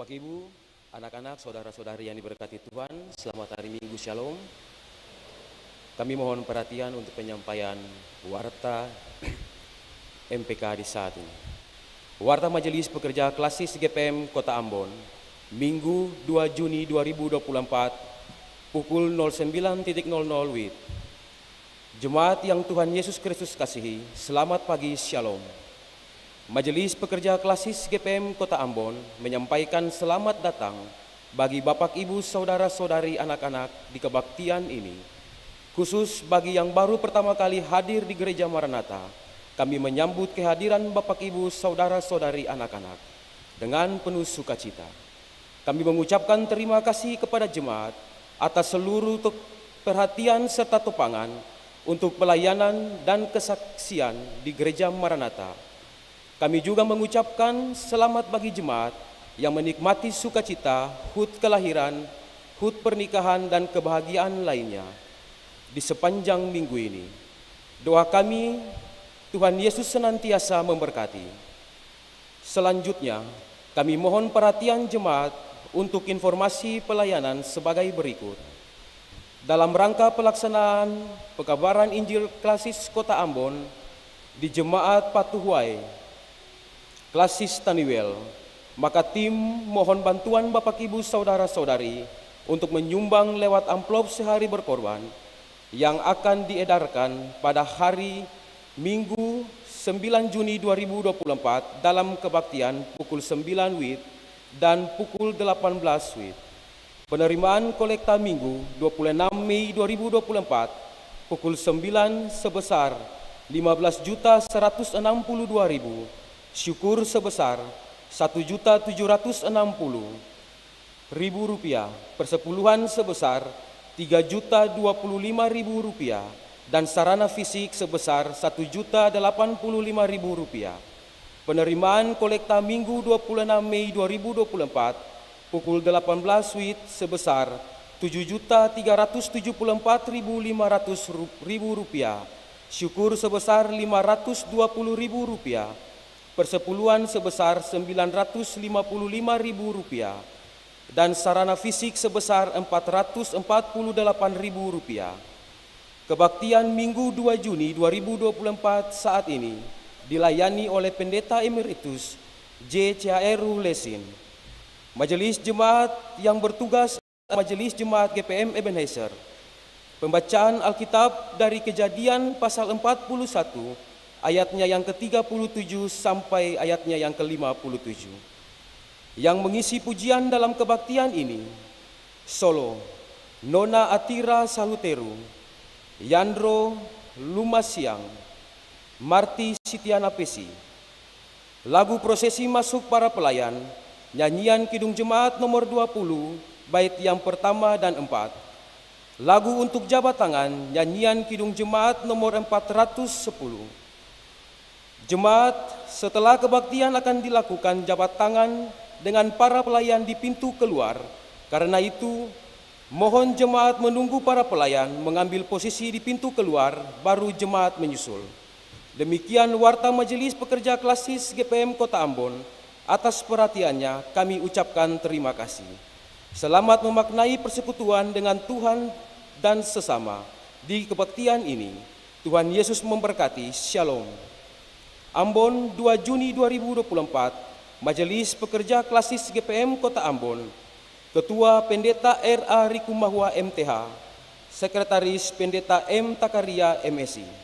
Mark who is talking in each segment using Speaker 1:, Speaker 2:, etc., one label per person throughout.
Speaker 1: Bapak Ibu, anak-anak, saudara-saudari yang diberkati Tuhan, selamat hari Minggu Shalom. Kami mohon perhatian untuk penyampaian warta MPK di saat ini. Warta Majelis Pekerja Klasis GPM Kota Ambon, Minggu 2 Juni 2024, pukul 09.00 WIB. Jemaat yang Tuhan Yesus Kristus kasihi, selamat pagi Shalom. Majelis Pekerja Klasis GPM Kota Ambon menyampaikan selamat datang bagi Bapak Ibu Saudara-saudari anak-anak di kebaktian ini. Khusus bagi yang baru pertama kali hadir di Gereja Maranatha, kami menyambut kehadiran Bapak Ibu Saudara-saudari anak-anak dengan penuh sukacita. Kami mengucapkan terima kasih kepada jemaat atas seluruh perhatian serta topangan untuk pelayanan dan kesaksian di Gereja Maranatha. Kami juga mengucapkan selamat bagi jemaat yang menikmati sukacita, HUT kelahiran, HUT pernikahan, dan kebahagiaan lainnya di sepanjang minggu ini. Doa kami, Tuhan Yesus senantiasa memberkati. Selanjutnya, kami mohon perhatian jemaat untuk informasi pelayanan sebagai berikut. Dalam rangka pelaksanaan pekabaran Injil Klasis Kota Ambon di Jemaat Patuhuai Klasis Taniwel, maka tim mohon bantuan Bapak Ibu Saudara-saudari untuk menyumbang lewat amplop sehari berkorban yang akan diedarkan pada hari Minggu 9 Juni 2024 dalam kebaktian pukul 9 WIB dan pukul 18 WIB. Penerimaan kolekta Minggu 26 Mei 2024 pukul 9 sebesar 15.162.000, syukur sebesar Rp1.760.000, persepuluhan sebesar Rp3.025.000 dan sarana fisik sebesar Rp1.085.000. Penerimaan kolekta Minggu 26 Mei 2024 pukul 18 WIB sebesar Rp7.374.500, syukur sebesar Rp520.000, persepuluhan sebesar Rp955.000 dan sarana fisik sebesar Rp448.000. Kebaktian Minggu 2 Juni 2024 saat ini dilayani oleh Pendeta Emeritus J. Caheru Lesin. Majelis Jemaat yang bertugas Majelis Jemaat GPM Ebenezer. Pembacaan Alkitab dari Kejadian pasal 41 ayatnya yang ke-37 sampai ayatnya yang ke-57. Yang mengisi pujian dalam kebaktian ini, Solo, Nona Atira Saluteru, Yandro Lumasiang, Marti Sitiana Pesi. Lagu prosesi masuk para pelayan, nyanyian Kidung Jemaat nomor 20, bait yang pertama dan 4. Lagu untuk jabat tangan, nyanyian Kidung Jemaat nomor 410. Jemaat setelah kebaktian akan dilakukan jabat tangan dengan para pelayan di pintu keluar. Karena itu, mohon jemaat menunggu para pelayan mengambil posisi di pintu keluar, baru jemaat menyusul. Demikian warta Majelis Pekerja Klasis GPM Kota Ambon. Atas perhatiannya kami ucapkan terima kasih. Selamat memaknai persekutuan dengan Tuhan dan sesama di kebaktian ini. Tuhan Yesus memberkati. Shalom. Ambon 2 Juni 2024, Majelis Pekerja Klasis GPM Kota Ambon, Ketua Pendeta R.A. Rikumahua MTH, Sekretaris Pendeta M. Takaria MSI.
Speaker 2: Oh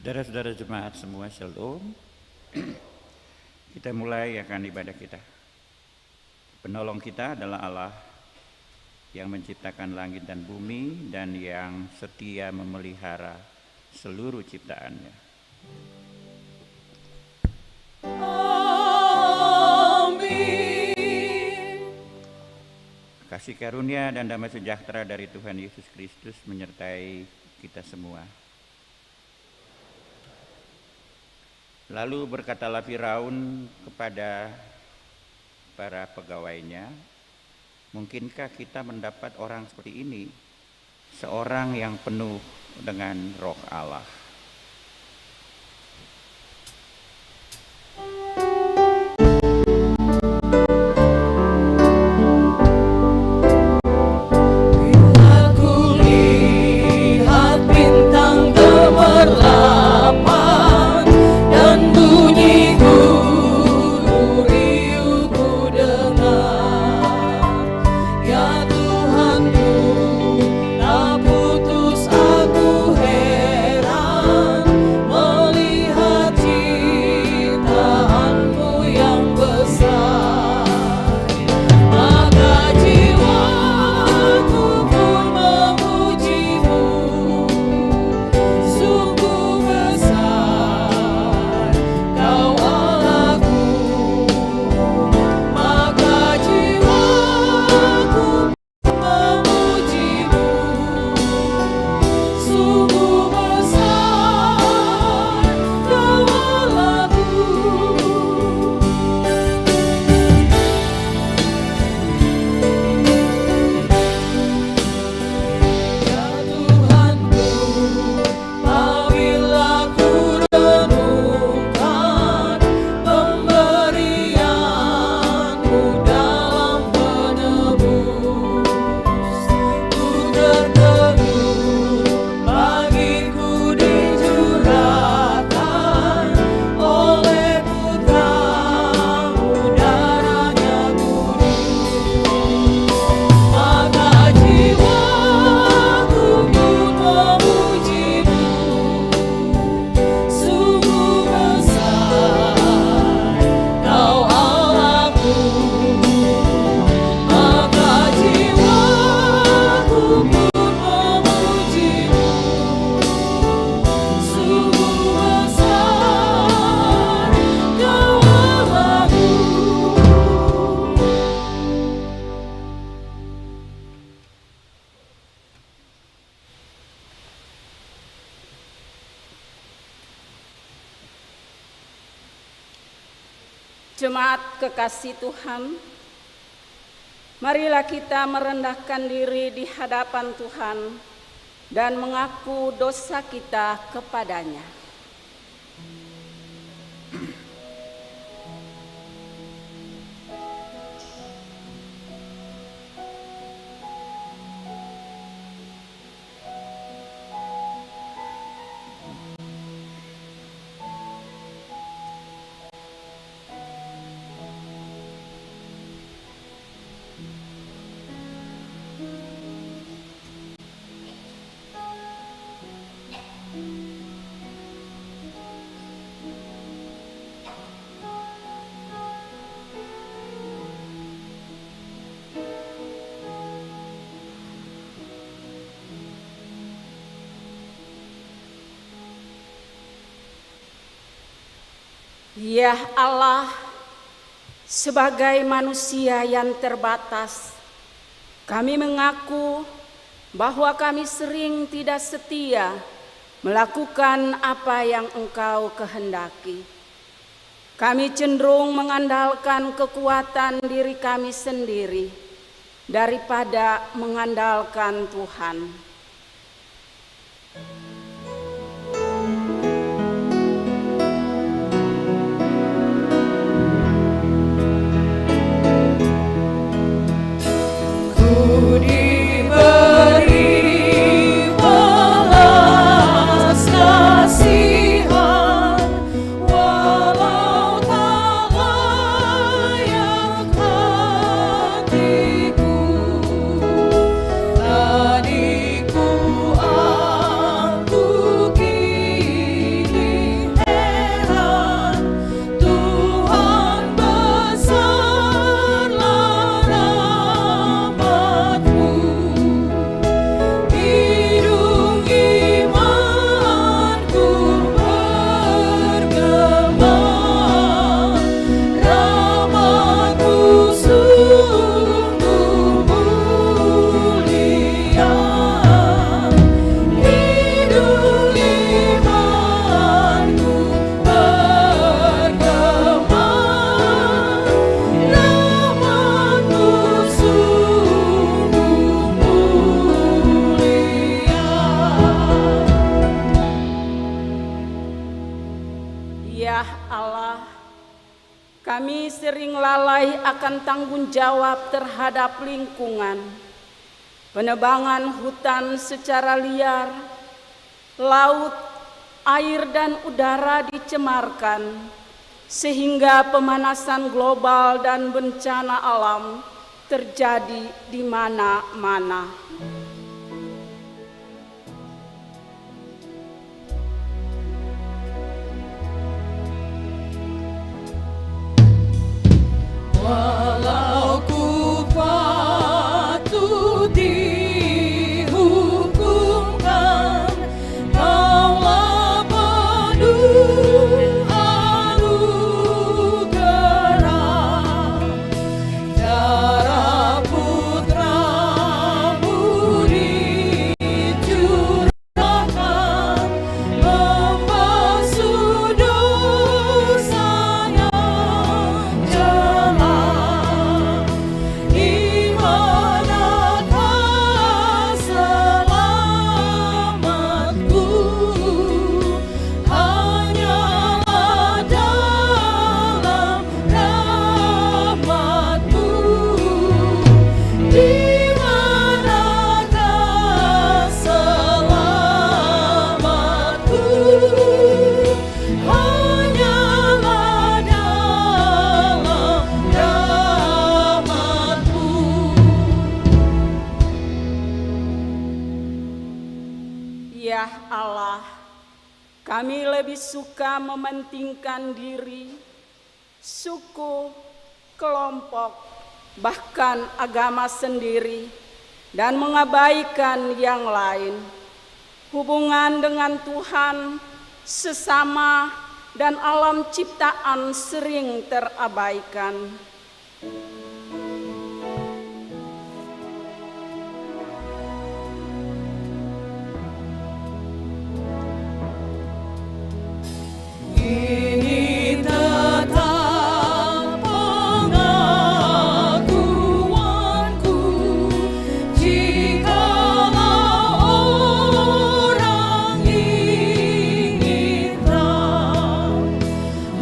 Speaker 2: Saudara-saudara jemaat semua, Shalom. Kita mulai akan ibadah kita. Penolong kita adalah Allah yang menciptakan langit dan bumi dan yang setia memelihara seluruh ciptaannya.
Speaker 3: Amin.
Speaker 2: Kasih karunia dan damai sejahtera dari Tuhan Yesus Kristus menyertai kita semua. Lalu berkatalah Firaun kepada para pegawainya, mungkinkah kita mendapat orang seperti ini, seorang yang penuh dengan roh Allah?
Speaker 3: Jemaat kekasih Tuhan, marilah kita merendahkan diri di hadapan Tuhan dan mengaku dosa kita kepadanya. Ya Allah, sebagai manusia yang terbatas, kami mengaku bahwa kami sering tidak setia melakukan apa yang Engkau kehendaki. Kami cenderung mengandalkan kekuatan diri kami sendiri daripada mengandalkan Tuhan.
Speaker 4: Tadiku
Speaker 3: kami sering lalai akan tanggung jawab terhadap lingkungan. Penebangan hutan secara liar, laut, air dan udara dicemarkan, sehingga pemanasan global dan bencana alam terjadi di mana-mana.
Speaker 4: Walau ku patut dihukumkan, Kaulah penuh anugerah. Darah putra-Mu dicurahkan, membasuh dosanya jelas. Di manakah selamatku? Hanyalah dalam rahmat-Mu. Di manakah selamatku? Hanyalah dalam rahmat-Mu.
Speaker 3: Ya Allah, kami lebih suka mementingkan diri, suku, kelompok, bahkan agama sendiri, dan mengabaikan yang lain. Hubungan dengan Tuhan, sesama, dan alam ciptaan sering terabaikan.
Speaker 4: Ini tetap pengakuanku, jikalau orang ingin tahu,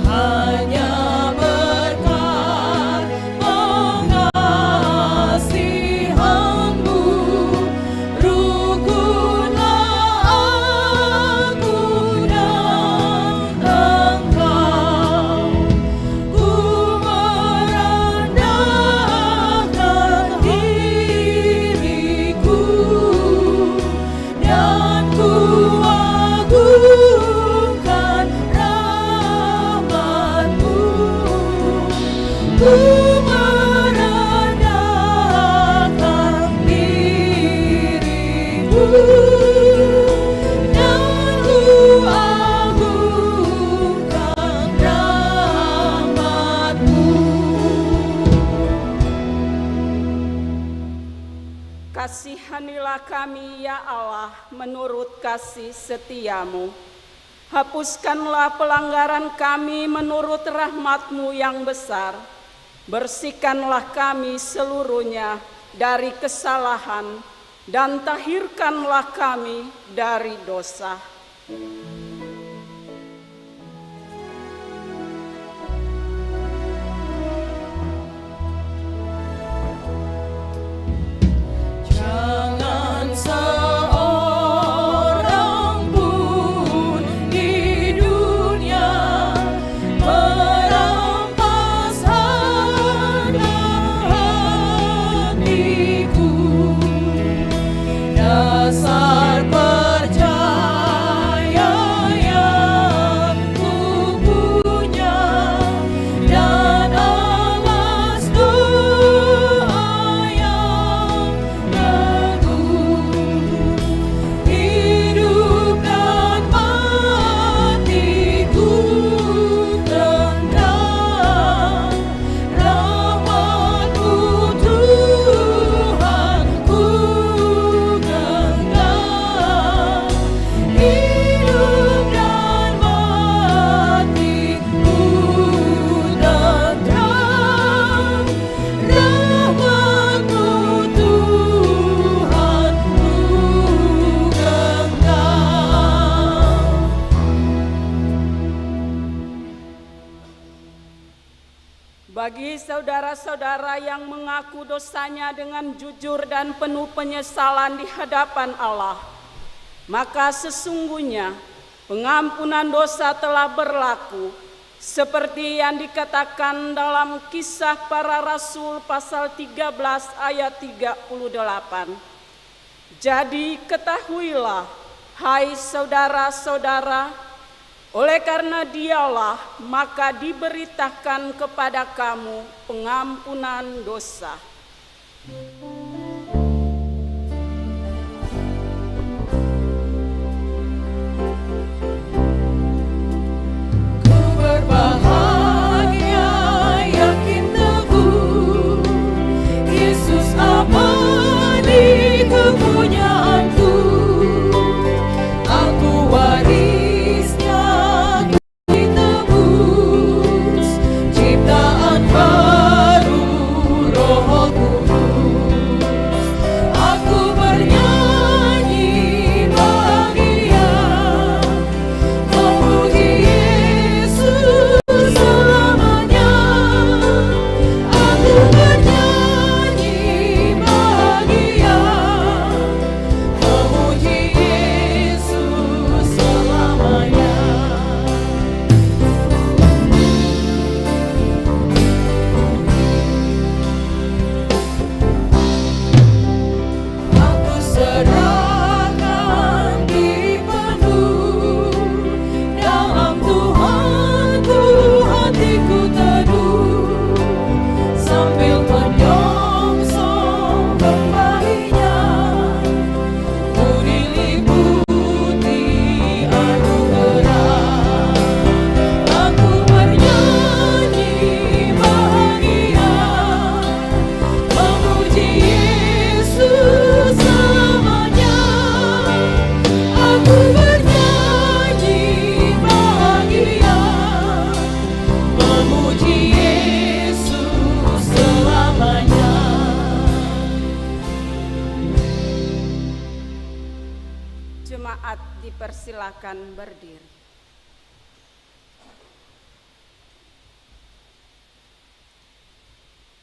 Speaker 4: hanya berkat pengasihan-Mu, rukunlah aku dan Engkau. Ku merendahkan diriku dan ku agungkan rahmat-Mu. Ku merendahkan diriku dan ku agungkan rahmat-Mu.
Speaker 3: Kasihanilah kami ya Allah menurut kasih setia-Mu. Hapuskanlah pelanggaran kami menurut rahmat-Mu yang besar. Bersihkanlah kami seluruhnya dari kesalahan dan tahirkanlah kami dari dosa.
Speaker 4: Jangan seorang pun di dunia merampas harta hatiku. Dasar percaya
Speaker 3: Bagi saudara-saudara yang mengaku dosanya dengan jujur dan penuh penyesalan di hadapan Allah, maka sesungguhnya pengampunan dosa telah berlaku seperti yang dikatakan dalam Kisah Para Rasul pasal 13 ayat 38. Jadi ketahuilah, hai saudara-saudara, oleh karena Dialah maka diberitakan kepada kamu pengampunan dosa.
Speaker 4: Ku berbahagia, yakin teguh, Yesus abadi kepunyaanku. Aku warisnya, ditebus, ciptaan baru, Roh Kudus. Aku bernyanyi bahagia, memuji Yesus selamanya. Aku bernyanyi bahagia, memuji Yesus selamanya. Aku serahkan diri penuh dalam Tuhanku, hatiku teduh sambil menyongsong kembalinya. Ku diliputi anugerah, aku bernyanyi bahagia, memuji Yesus selamanya. Aku bernyanyi bahagia, memuji Yesus selamanya.
Speaker 3: Jemaat dipersilakan berdiri.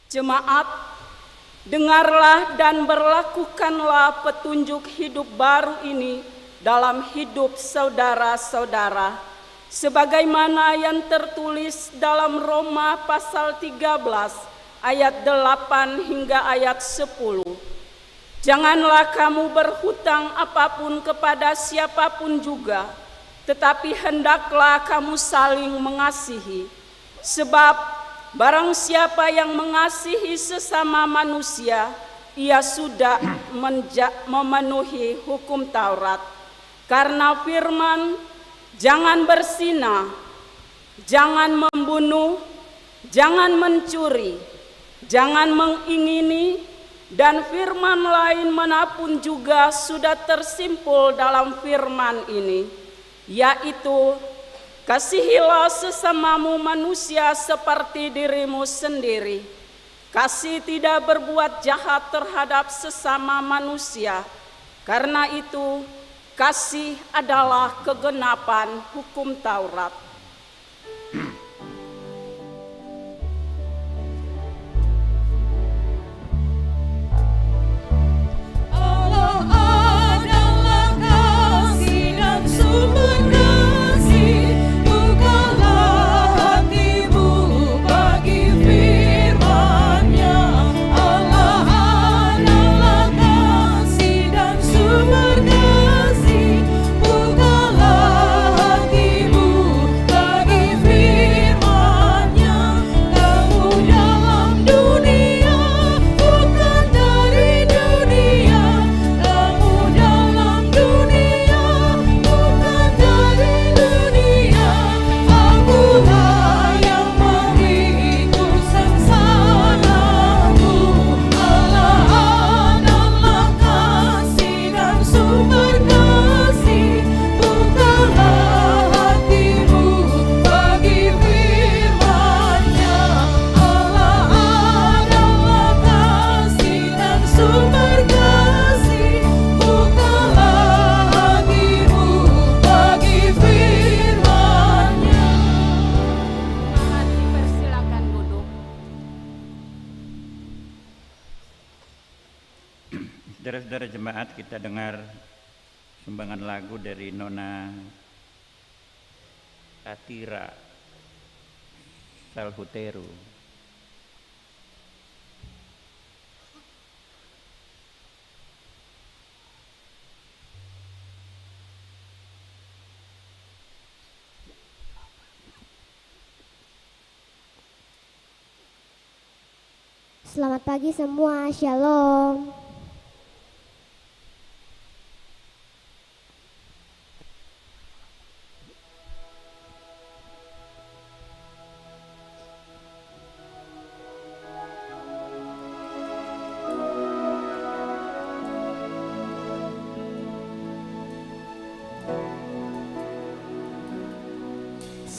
Speaker 3: Jemaat, dengarlah dan berlakukanlah petunjuk hidup baru ini dalam hidup saudara-saudara, sebagaimana yang tertulis dalam Roma pasal 13 ayat 8 hingga ayat 10. Janganlah kamu berhutang apapun kepada siapapun juga, tetapi hendaklah kamu saling mengasihi. Sebab barang siapa yang mengasihi sesama manusia, ia sudah memenuhi hukum Taurat. Karena firman, jangan berzina, jangan membunuh, jangan mencuri, jangan mengingini, dan firman lain manapun juga sudah tersimpul dalam firman ini, yaitu kasihilah sesamamu manusia seperti dirimu sendiri. Kasih tidak berbuat jahat terhadap sesama manusia. Karena itu, kasih adalah kegenapan hukum Taurat.
Speaker 4: Allah adalah kasih dan sumber kasih. Bukalah hatimu bagi firman-Nya. Allah adalah kasih dan sumber kasih. Bukalah hatimu
Speaker 2: saudara jemaat, kita dengar sumbangan lagu dari Nona Atira Salhuteru.
Speaker 5: Selamat pagi semua, Shalom.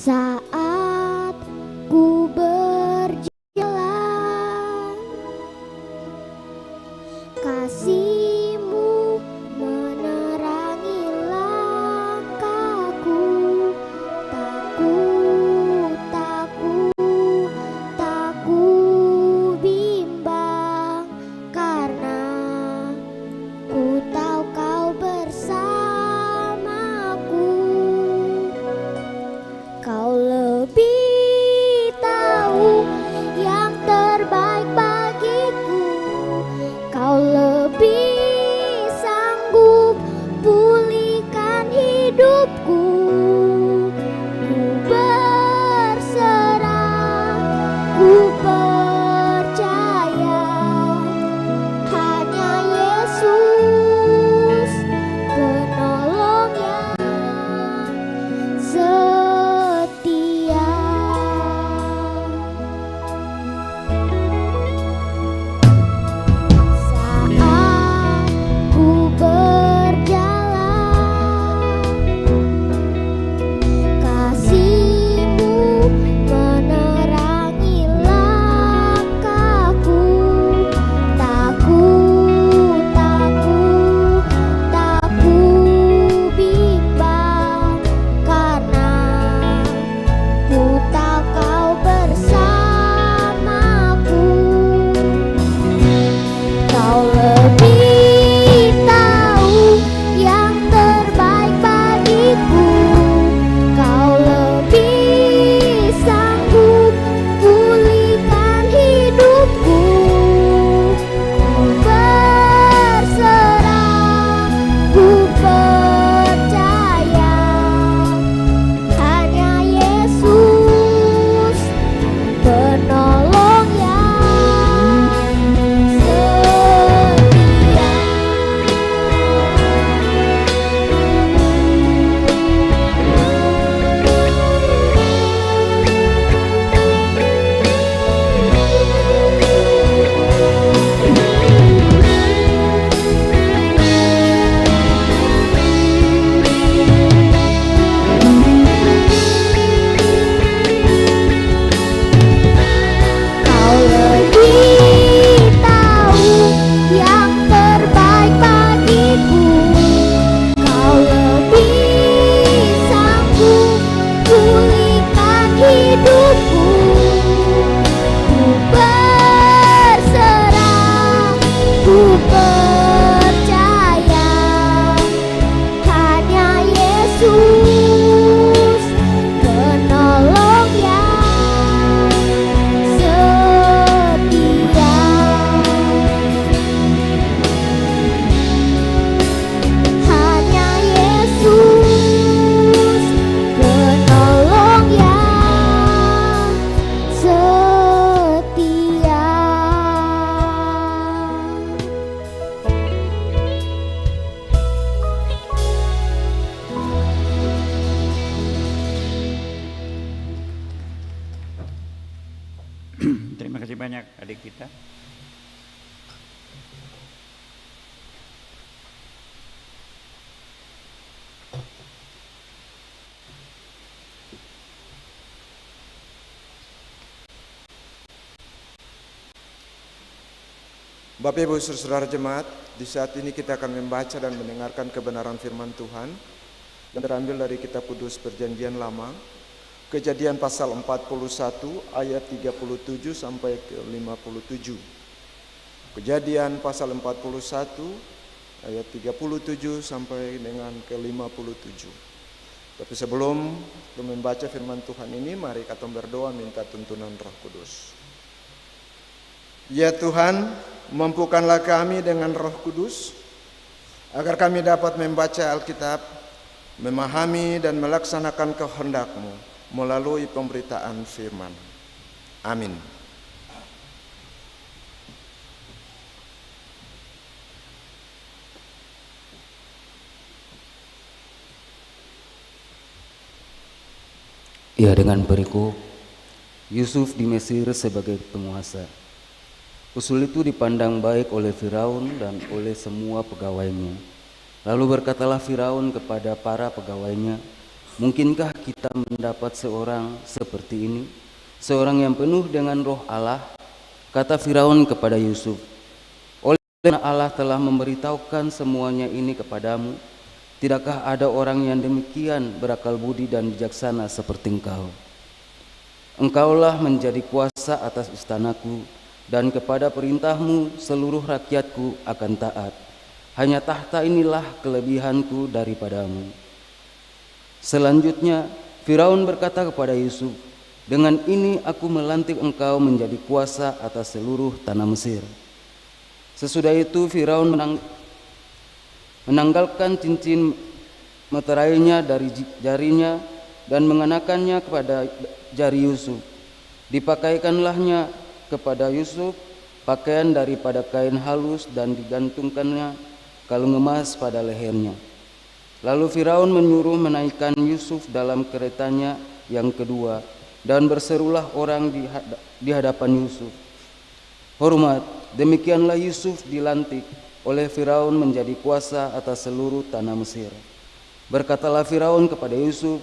Speaker 5: Saat ku berjalan, kasih-Mu menerangi langkahku. Tak ku bimbang, karena ku tahu Kau bersamaku. Kau lebih tahu yang terbaik bagiku. Kau lebih sanggup pulihkan hidupku. Ku berserah, ku percaya, hanya Yesus penolong yang setia. Saat ku berjalan, kasih-Mu menerangi langkahku. Tak ku bimbang, karena ku tahu Kau bersamaku. Kau lebih tahu yang terbaik bagiku. Kau lebih sanggup pulihkan hidupku. Ku berserah, ku percaya, hanya Yesus penolong yang setia. Kau lebih tahu yang terbaik bagiku. Kau lebih sanggup pulihkan hidupku. Ku berserah, ku percaya, hanya Yesus penolong yang setia. Hanya Yesus penolong yang setia.
Speaker 2: Terima kasih banyak adik kita.
Speaker 6: Bapak Ibu Saudara Jemaat, di saat ini kita akan membaca dan mendengarkan kebenaran firman Tuhan yang terambil dari Kitab Kudus Perjanjian Lama, Kejadian pasal 41 ayat 37 sampai ke 57. Kejadian pasal 41 ayat 37 sampai dengan ke-57. Tapi sebelum membaca firman Tuhan ini, mari kita berdoa minta tuntunan Roh Kudus. Ya Tuhan, mampukanlah kami dengan Roh Kudus, agar kami dapat membaca Alkitab, memahami dan melaksanakan kehendak-Mu melalui pemberitaan firman. Amin.
Speaker 7: Ya, dengan perikop Yusuf di Mesir sebagai penguasa. Usul itu dipandang baik oleh Firaun dan oleh semua pegawainya. Lalu berkatalah Firaun kepada para pegawainya, "Mungkinkah kita mendapat seorang seperti ini, seorang yang penuh dengan roh Allah?" Kata Firaun kepada Yusuf, "Oleh karena Allah telah memberitahukan semuanya ini kepadamu, tidakkah ada orang yang demikian berakal budi dan bijaksana seperti engkau? Engkaulah menjadi kuasa atas istanaku, dan kepada perintahmu seluruh rakyatku akan taat. Hanya tahta inilah kelebihanku daripadamu." Selanjutnya Firaun berkata kepada Yusuf, "Dengan ini aku melantik engkau menjadi kuasa atas seluruh tanah Mesir." Sesudah itu Firaun menanggalkan cincin meterainya dari jarinya dan mengenakannya kepada jari Yusuf. Dipakaikanlahnya kepada Yusuf pakaian daripada kain halus dan digantungkannya kalung emas pada lehernya. Lalu Firaun menyuruh menaikkan Yusuf dalam keretanya yang kedua, dan berserulah orang di hadapan Yusuf, "Hormat, demikianlah Yusuf dilantik oleh Firaun menjadi kuasa atas seluruh tanah Mesir." Berkatalah Firaun kepada Yusuf,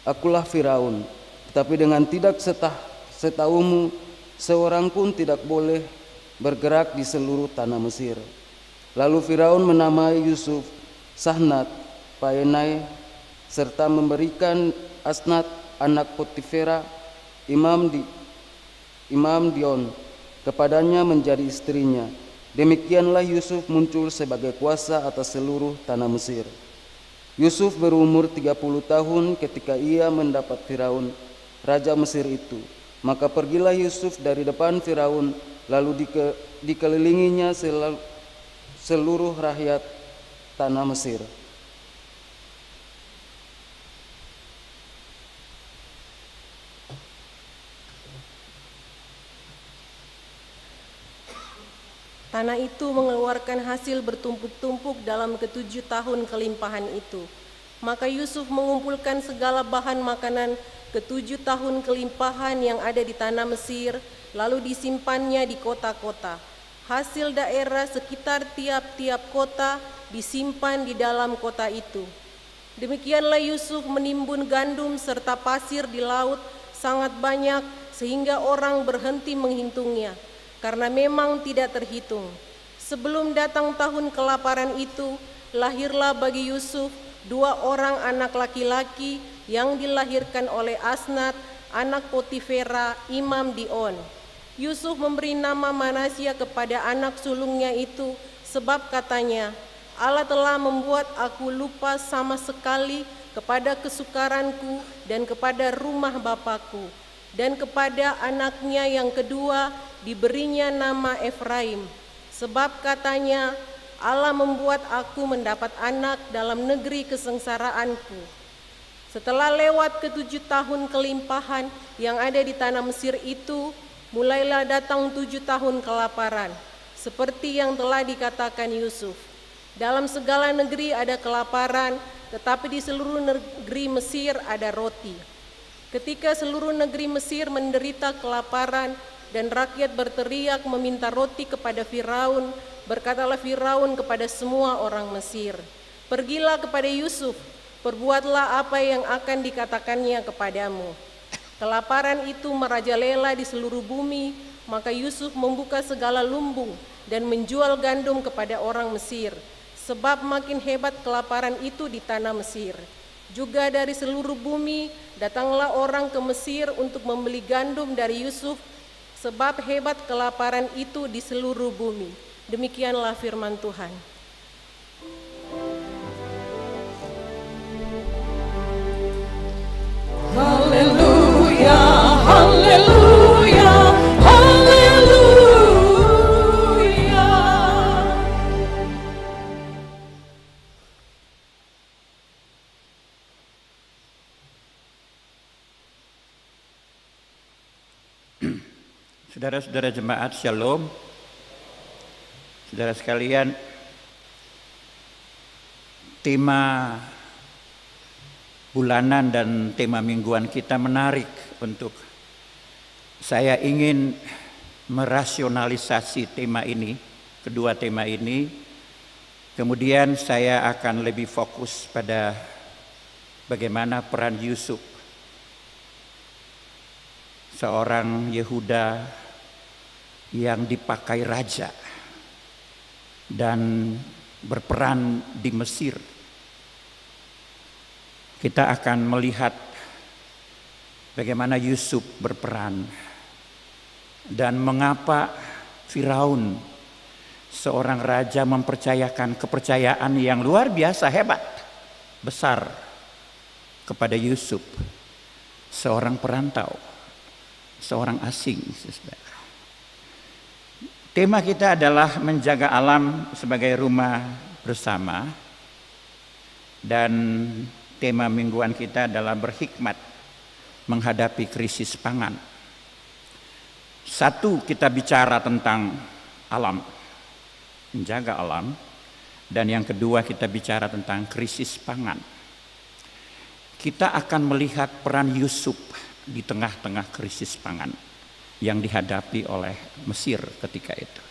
Speaker 7: "Akulah Firaun, tetapi dengan tidak setahumu seorang pun tidak boleh bergerak di seluruh tanah Mesir." Lalu Firaun menamai Yusuf Sahnat Paenai, serta memberikan Asnat anak Potifera Imam Dion kepadanya menjadi istrinya. Demikianlah Yusuf muncul sebagai kuasa atas seluruh tanah Mesir. Yusuf berumur 30 tahun ketika ia mendapat Firaun, raja Mesir itu. Maka pergilah Yusuf dari depan Firaun, lalu dikelilinginya seluruh rakyat tanah Mesir.
Speaker 8: Tanah itu mengeluarkan hasil bertumpuk-tumpuk dalam ke-7 tahun kelimpahan itu. Maka Yusuf mengumpulkan segala bahan makanan ke-7 tahun kelimpahan yang ada di tanah Mesir, lalu disimpannya di kota-kota. Hasil daerah sekitar tiap-tiap kota disimpan di dalam kota itu. Demikianlah Yusuf menimbun gandum serta pasir di laut sangat banyak, sehingga orang berhenti menghitungnya, karena memang tidak terhitung. Sebelum datang tahun kelaparan itu, lahirlah bagi Yusuf 2 orang anak laki-laki yang dilahirkan oleh Asnat, anak Potifera, Imam Dion. Yusuf memberi nama Manasya kepada anak sulungnya itu, sebab katanya, "Allah telah membuat aku lupa sama sekali kepada kesukaranku dan kepada rumah Bapakku." Dan kepada anaknya yang kedua diberinya nama Efraim, sebab katanya, "Allah membuat aku mendapat anak dalam negeri kesengsaraanku." Setelah lewat ke-7 tahun kelimpahan yang ada di tanah Mesir itu, mulailah datang 7 tahun kelaparan, seperti yang telah dikatakan Yusuf. Dalam segala negeri ada kelaparan, tetapi di seluruh negeri Mesir ada roti. Ketika seluruh negeri Mesir menderita kelaparan dan rakyat berteriak meminta roti kepada Firaun, berkatalah Firaun kepada semua orang Mesir, "Pergilah kepada Yusuf, perbuatlah apa yang akan dikatakannya kepadamu." Kelaparan itu merajalela di seluruh bumi, maka Yusuf membuka segala lumbung dan menjual gandum kepada orang Mesir, sebab makin hebat kelaparan itu di tanah Mesir. Juga dari seluruh bumi datanglah orang ke Mesir untuk membeli gandum dari Yusuf, sebab hebat kelaparan itu di seluruh bumi. Demikianlah firman Tuhan.
Speaker 2: Saudara-saudara jemaat Shalom, saudara sekalian, tema bulanan dan tema mingguan kita menarik untuk saya ingin merasionalisasi tema ini, kedua tema ini. Kemudian saya akan lebih fokus pada bagaimana peran Yusuf, seorang Yehuda yang dipakai raja dan berperan di Mesir. Kita akan melihat bagaimana Yusuf berperan dan mengapa Firaun, seorang raja, mempercayakan kepercayaan yang luar biasa hebat, besar kepada Yusuf, seorang perantau, seorang asing. Tema kita adalah menjaga alam sebagai rumah bersama, dan tema mingguan kita adalah berhikmat menghadapi krisis pangan. Satu, kita bicara tentang alam, menjaga alam, dan yang kedua kita bicara tentang krisis pangan. Kita akan melihat peran Yusuf di tengah-tengah krisis pangan yang dihadapi oleh Mesir ketika itu.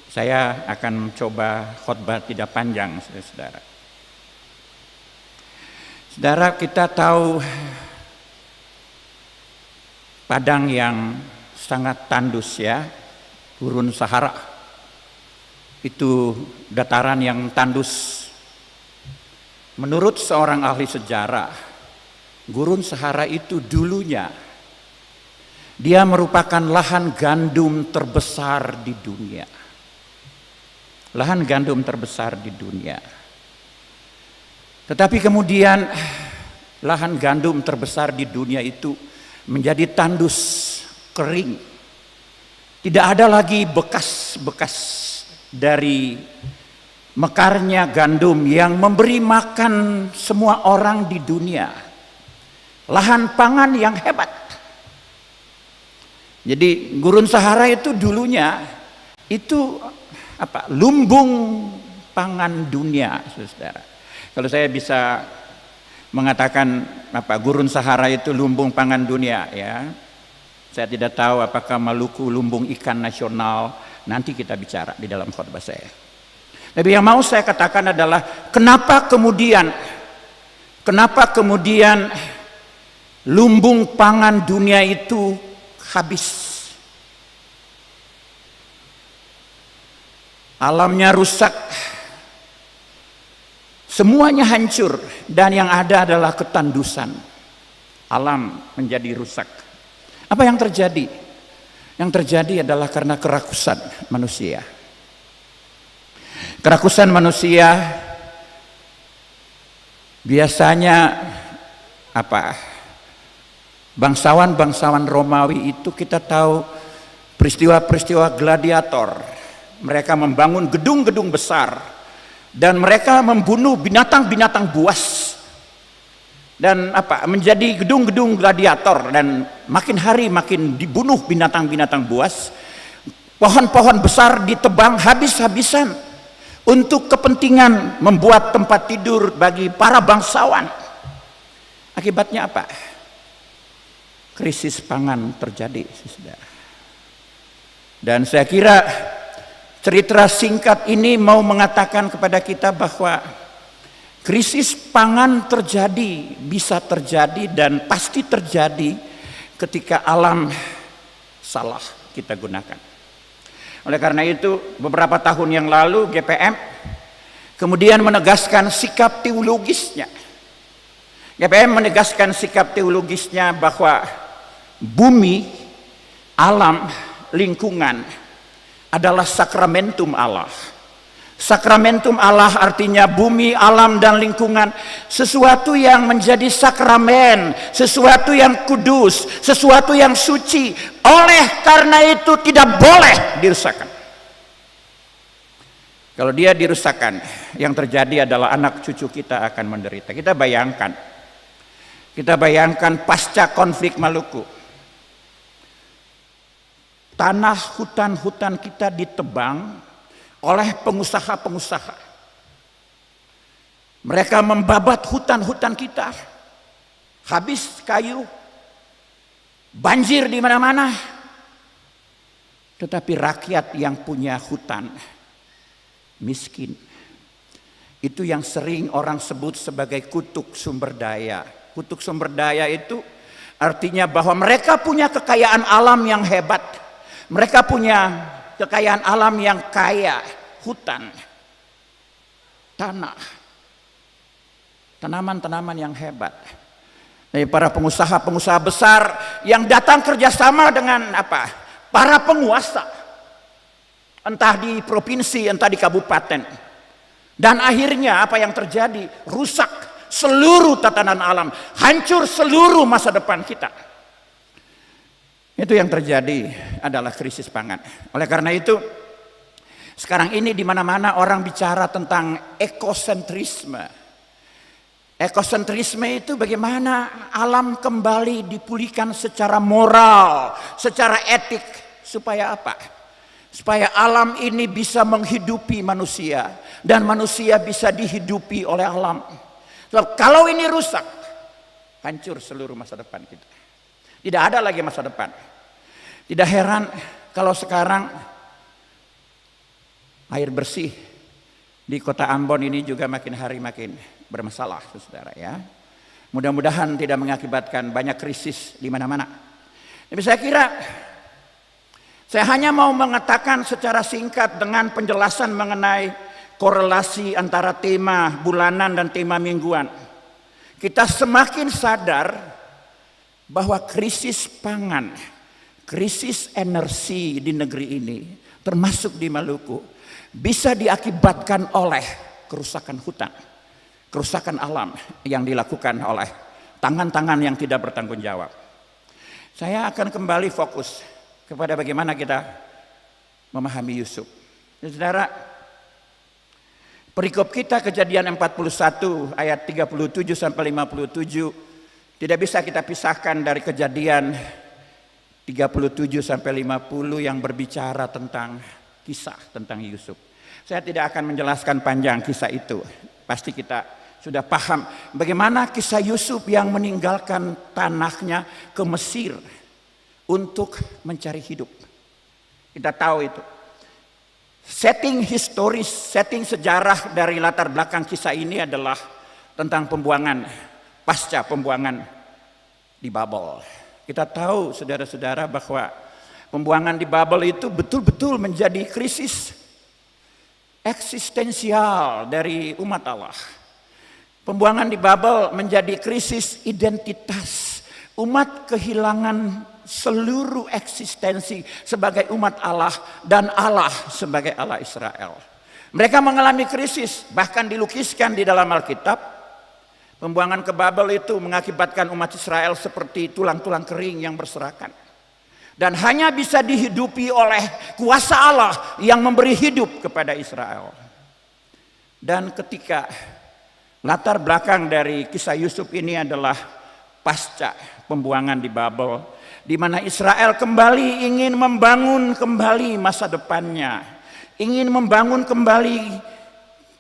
Speaker 2: Saya akan coba khotbah tidak panjang, saudara. Saudara, kita tahu padang yang sangat tandus ya, gurun Sahara. Itu dataran yang tandus. Menurut seorang ahli sejarah, gurun Sahara itu dulunya dia merupakan lahan gandum terbesar di dunia. Lahan gandum terbesar di dunia. Tetapi kemudian lahan gandum terbesar di dunia itu menjadi tandus, kering. Tidak ada lagi bekas-bekas dari mekarnya gandum yang memberi makan semua orang di dunia. Lahan pangan yang hebat. Jadi gurun Sahara itu dulunya itu lumbung pangan dunia, saudara. Kalau saya bisa mengatakan gurun Sahara itu lumbung pangan dunia, ya. Saya tidak tahu apakah Maluku lumbung ikan nasional, nanti kita bicara di dalam khotbah saya. Tapi yang mau saya katakan adalah kenapa kemudian lumbung pangan dunia itu habis. Alamnya rusak. Semuanya hancur dan yang ada adalah ketandusan. Alam menjadi rusak. Apa yang terjadi? Yang terjadi adalah karena kerakusan manusia. Kerakusan manusia biasanya bangsawan-bangsawan Romawi itu kita tahu peristiwa-peristiwa gladiator. Mereka membangun gedung-gedung besar dan mereka membunuh binatang-binatang buas dan menjadi gedung-gedung gladiator, dan makin hari makin dibunuh binatang-binatang buas. Pohon-pohon besar ditebang habis-habisan untuk kepentingan membuat tempat tidur bagi para bangsawan. Akibatnya apa? Krisis pangan terjadi, saudara. Dan saya kira cerita singkat ini mau mengatakan kepada kita bahwa krisis pangan terjadi, bisa terjadi dan pasti terjadi ketika alam salah kita gunakan. Oleh karena itu beberapa tahun yang lalu GPM kemudian menegaskan sikap teologisnya. GPM menegaskan sikap teologisnya bahwa bumi, alam, lingkungan adalah sakramentum Allah. Sakramentum Allah artinya bumi, alam, dan lingkungan, sesuatu yang menjadi sakramen, sesuatu yang kudus, sesuatu yang suci. Oleh karena itu tidak boleh dirusakkan. Kalau dia dirusakkan, yang terjadi adalah anak cucu kita akan menderita. Kita bayangkan pasca konflik Maluku. tanah hutan-hutan kita ditebang oleh pengusaha-pengusaha. Mereka membabat hutan-hutan kita, habis kayu, banjir di mana-mana. Tetapi rakyat yang punya hutan miskin. Itu yang sering orang sebut sebagai kutuk sumber daya. Kutuk sumber daya itu artinya bahwa mereka punya kekayaan alam yang hebat. Mereka punya kekayaan alam yang kaya, hutan, tanah, tanaman-tanaman yang hebat. Dari para pengusaha-pengusaha besar yang datang kerjasama dengan apa? Para penguasa, entah di provinsi, entah di kabupaten. Dan akhirnya apa yang terjadi? Rusak seluruh tatanan alam, hancur seluruh masa depan kita. Itu yang terjadi adalah krisis pangan. Oleh karena itu, sekarang ini di mana-mana orang bicara tentang ekosentrisme. Ekosentrisme itu bagaimana alam kembali dipulihkan secara moral, secara etik. Supaya apa? Supaya alam ini bisa menghidupi manusia dan manusia bisa dihidupi oleh alam. Sebab kalau ini rusak, hancur seluruh masa depan kita. Tidak ada lagi masa depan. Tidak heran kalau sekarang air bersih di kota Ambon ini juga makin hari makin bermasalah, saudara ya. Mudah-mudahan tidak mengakibatkan banyak krisis di mana-mana. Tapi saya hanya mau mengatakan secara singkat dengan penjelasan mengenai korelasi antara tema bulanan dan tema mingguan. Kita semakin sadar bahwa krisis pangan, krisis energi di negeri ini, termasuk di Maluku, bisa diakibatkan oleh kerusakan hutan, kerusakan alam yang dilakukan oleh tangan-tangan yang tidak bertanggung jawab. Saya akan kembali fokus kepada bagaimana kita memahami Yusuf. Saudara, perikop kita Kejadian 41 ayat 37 sampai 57 tidak bisa kita pisahkan dari Kejadian 37 sampai 50 yang berbicara tentang kisah tentang Yusuf. Saya tidak akan menjelaskan panjang kisah itu. Pasti kita sudah paham bagaimana kisah Yusuf yang meninggalkan tanahnya ke Mesir untuk mencari hidup. Kita tahu itu. Setting historis, setting sejarah dari latar belakang kisah ini adalah tentang pembuangan, pasca pembuangan di Babel. Kita tahu saudara-saudara bahwa pembuangan di Babel itu betul-betul menjadi krisis eksistensial dari umat Allah. Pembuangan di Babel menjadi krisis identitas. Umat kehilangan seluruh eksistensi sebagai umat Allah dan Allah sebagai Allah Israel. Mereka mengalami krisis, bahkan dilukiskan di dalam Alkitab. Pembuangan ke Babel itu mengakibatkan umat Israel seperti tulang-tulang kering yang berserakan. Dan hanya bisa dihidupi oleh kuasa Allah yang memberi hidup kepada Israel. Dan ketika latar belakang dari kisah Yusuf ini adalah pasca pembuangan di Babel, di mana Israel kembali ingin membangun kembali masa depannya, ingin membangun kembali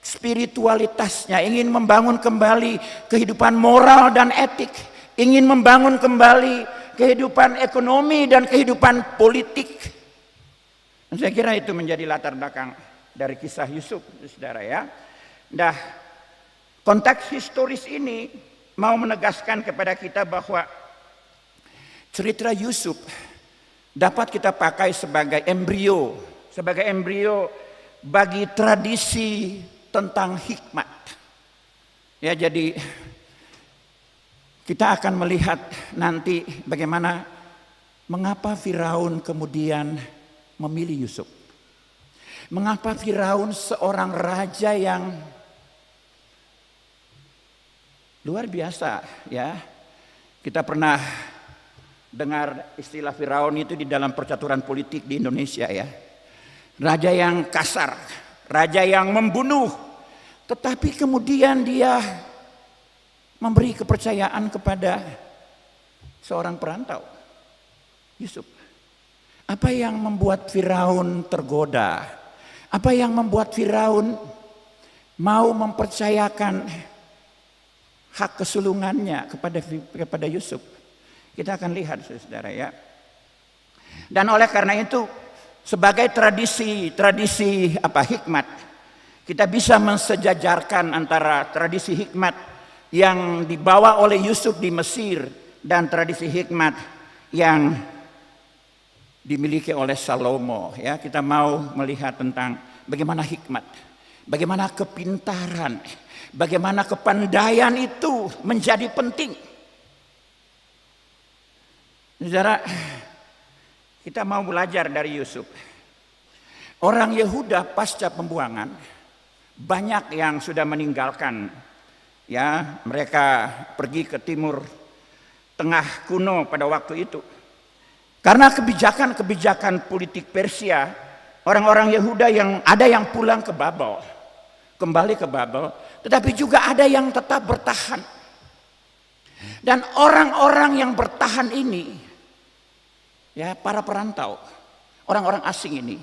Speaker 2: spiritualitasnya, ingin membangun kembali kehidupan moral dan etik, ingin membangun kembali kehidupan ekonomi dan kehidupan politik. Dan saya kira itu menjadi latar belakang dari kisah Yusuf, saudara ya. Nah, konteks historis ini mau menegaskan kepada kita bahwa cerita Yusuf dapat kita pakai sebagai embrio bagi tradisi tentang hikmat. Ya, jadi kita akan melihat nanti bagaimana mengapa Firaun kemudian memilih Yusuf. Mengapa Firaun seorang raja yang luar biasa ya. Kita pernah dengar istilah Firaun itu di dalam percaturan politik di Indonesia ya. Raja yang kasar, raja yang membunuh. Tetapi kemudian dia memberi kepercayaan kepada seorang perantau, Yusuf. Apa yang membuat Firaun tergoda? Apa yang membuat Firaun mau mempercayakan hak kesulungannya kepada Yusuf? Kita akan lihat, saudara, ya. Dan oleh karena itu, sebagai tradisi hikmat, kita bisa mensejajarkan antara tradisi hikmat yang dibawa oleh Yusuf di Mesir dan tradisi hikmat yang dimiliki oleh Salomo. Ya, kita mau melihat tentang bagaimana hikmat, bagaimana kepintaran, bagaimana kepandaian itu menjadi penting. Saudara, kita mau belajar dari Yusuf. Orang Yehuda pasca pembuangan banyak yang sudah meninggalkan, ya, mereka pergi ke timur tengah kuno pada waktu itu. Karena kebijakan politik Persia, orang-orang Yehuda yang ada yang pulang ke Babel, kembali ke Babel, tetapi juga ada yang tetap bertahan. Dan orang-orang yang bertahan ini, ya, para perantau, orang-orang asing ini,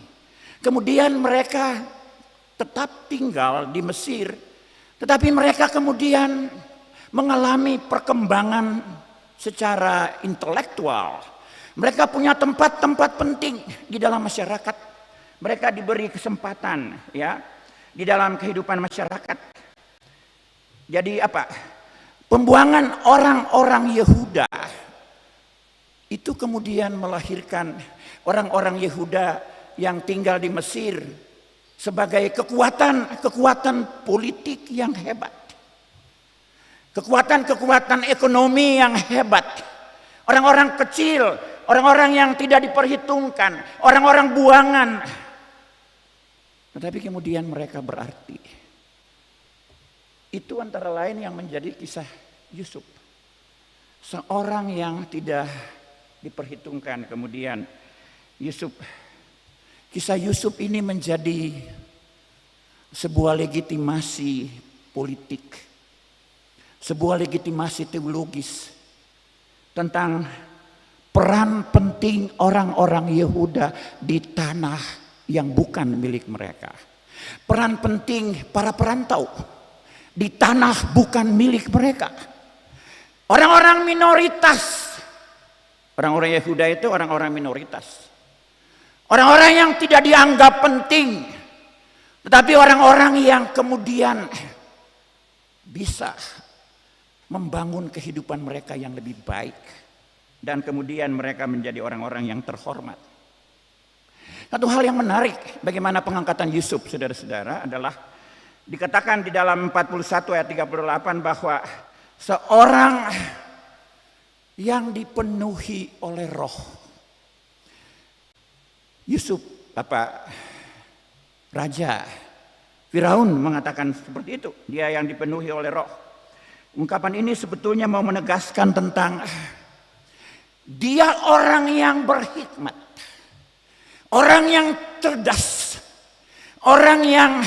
Speaker 2: kemudian mereka tetap tinggal di Mesir, tetapi mereka kemudian mengalami perkembangan secara intelektual. Mereka punya tempat-tempat penting di dalam masyarakat. Mereka diberi kesempatan, ya, di dalam kehidupan masyarakat. Jadi apa? Pembuangan orang-orang Yehuda itu kemudian melahirkan orang-orang Yehuda yang tinggal di Mesir sebagai kekuatan politik yang hebat. Kekuatan ekonomi yang hebat. Orang-orang kecil, orang-orang yang tidak diperhitungkan, orang-orang buangan. Tetapi kemudian mereka berarti. Itu antara lain yang menjadi kisah Yusuf. Seorang yang tidak diperhitungkan, kemudian kisah Yusuf ini menjadi sebuah legitimasi politik, sebuah legitimasi teologis tentang peran penting orang-orang Yehuda di tanah yang bukan milik mereka. Peran penting para perantau di tanah bukan milik mereka. Orang-orang minoritas. Orang-orang Yehuda itu orang-orang minoritas. Orang-orang yang tidak dianggap penting. Tetapi orang-orang yang kemudian bisa membangun kehidupan mereka yang lebih baik. Dan kemudian mereka menjadi orang-orang yang terhormat. Satu hal yang menarik bagaimana pengangkatan Yusuf, saudara-saudara, adalah dikatakan di dalam 41 ayat 38 bahwa seorang yang dipenuhi oleh roh. Yusuf, Raja Firaun mengatakan seperti itu. Dia yang dipenuhi oleh roh. Ungkapan ini sebetulnya mau menegaskan tentang dia orang yang berhikmat. Orang yang cerdas. Orang yang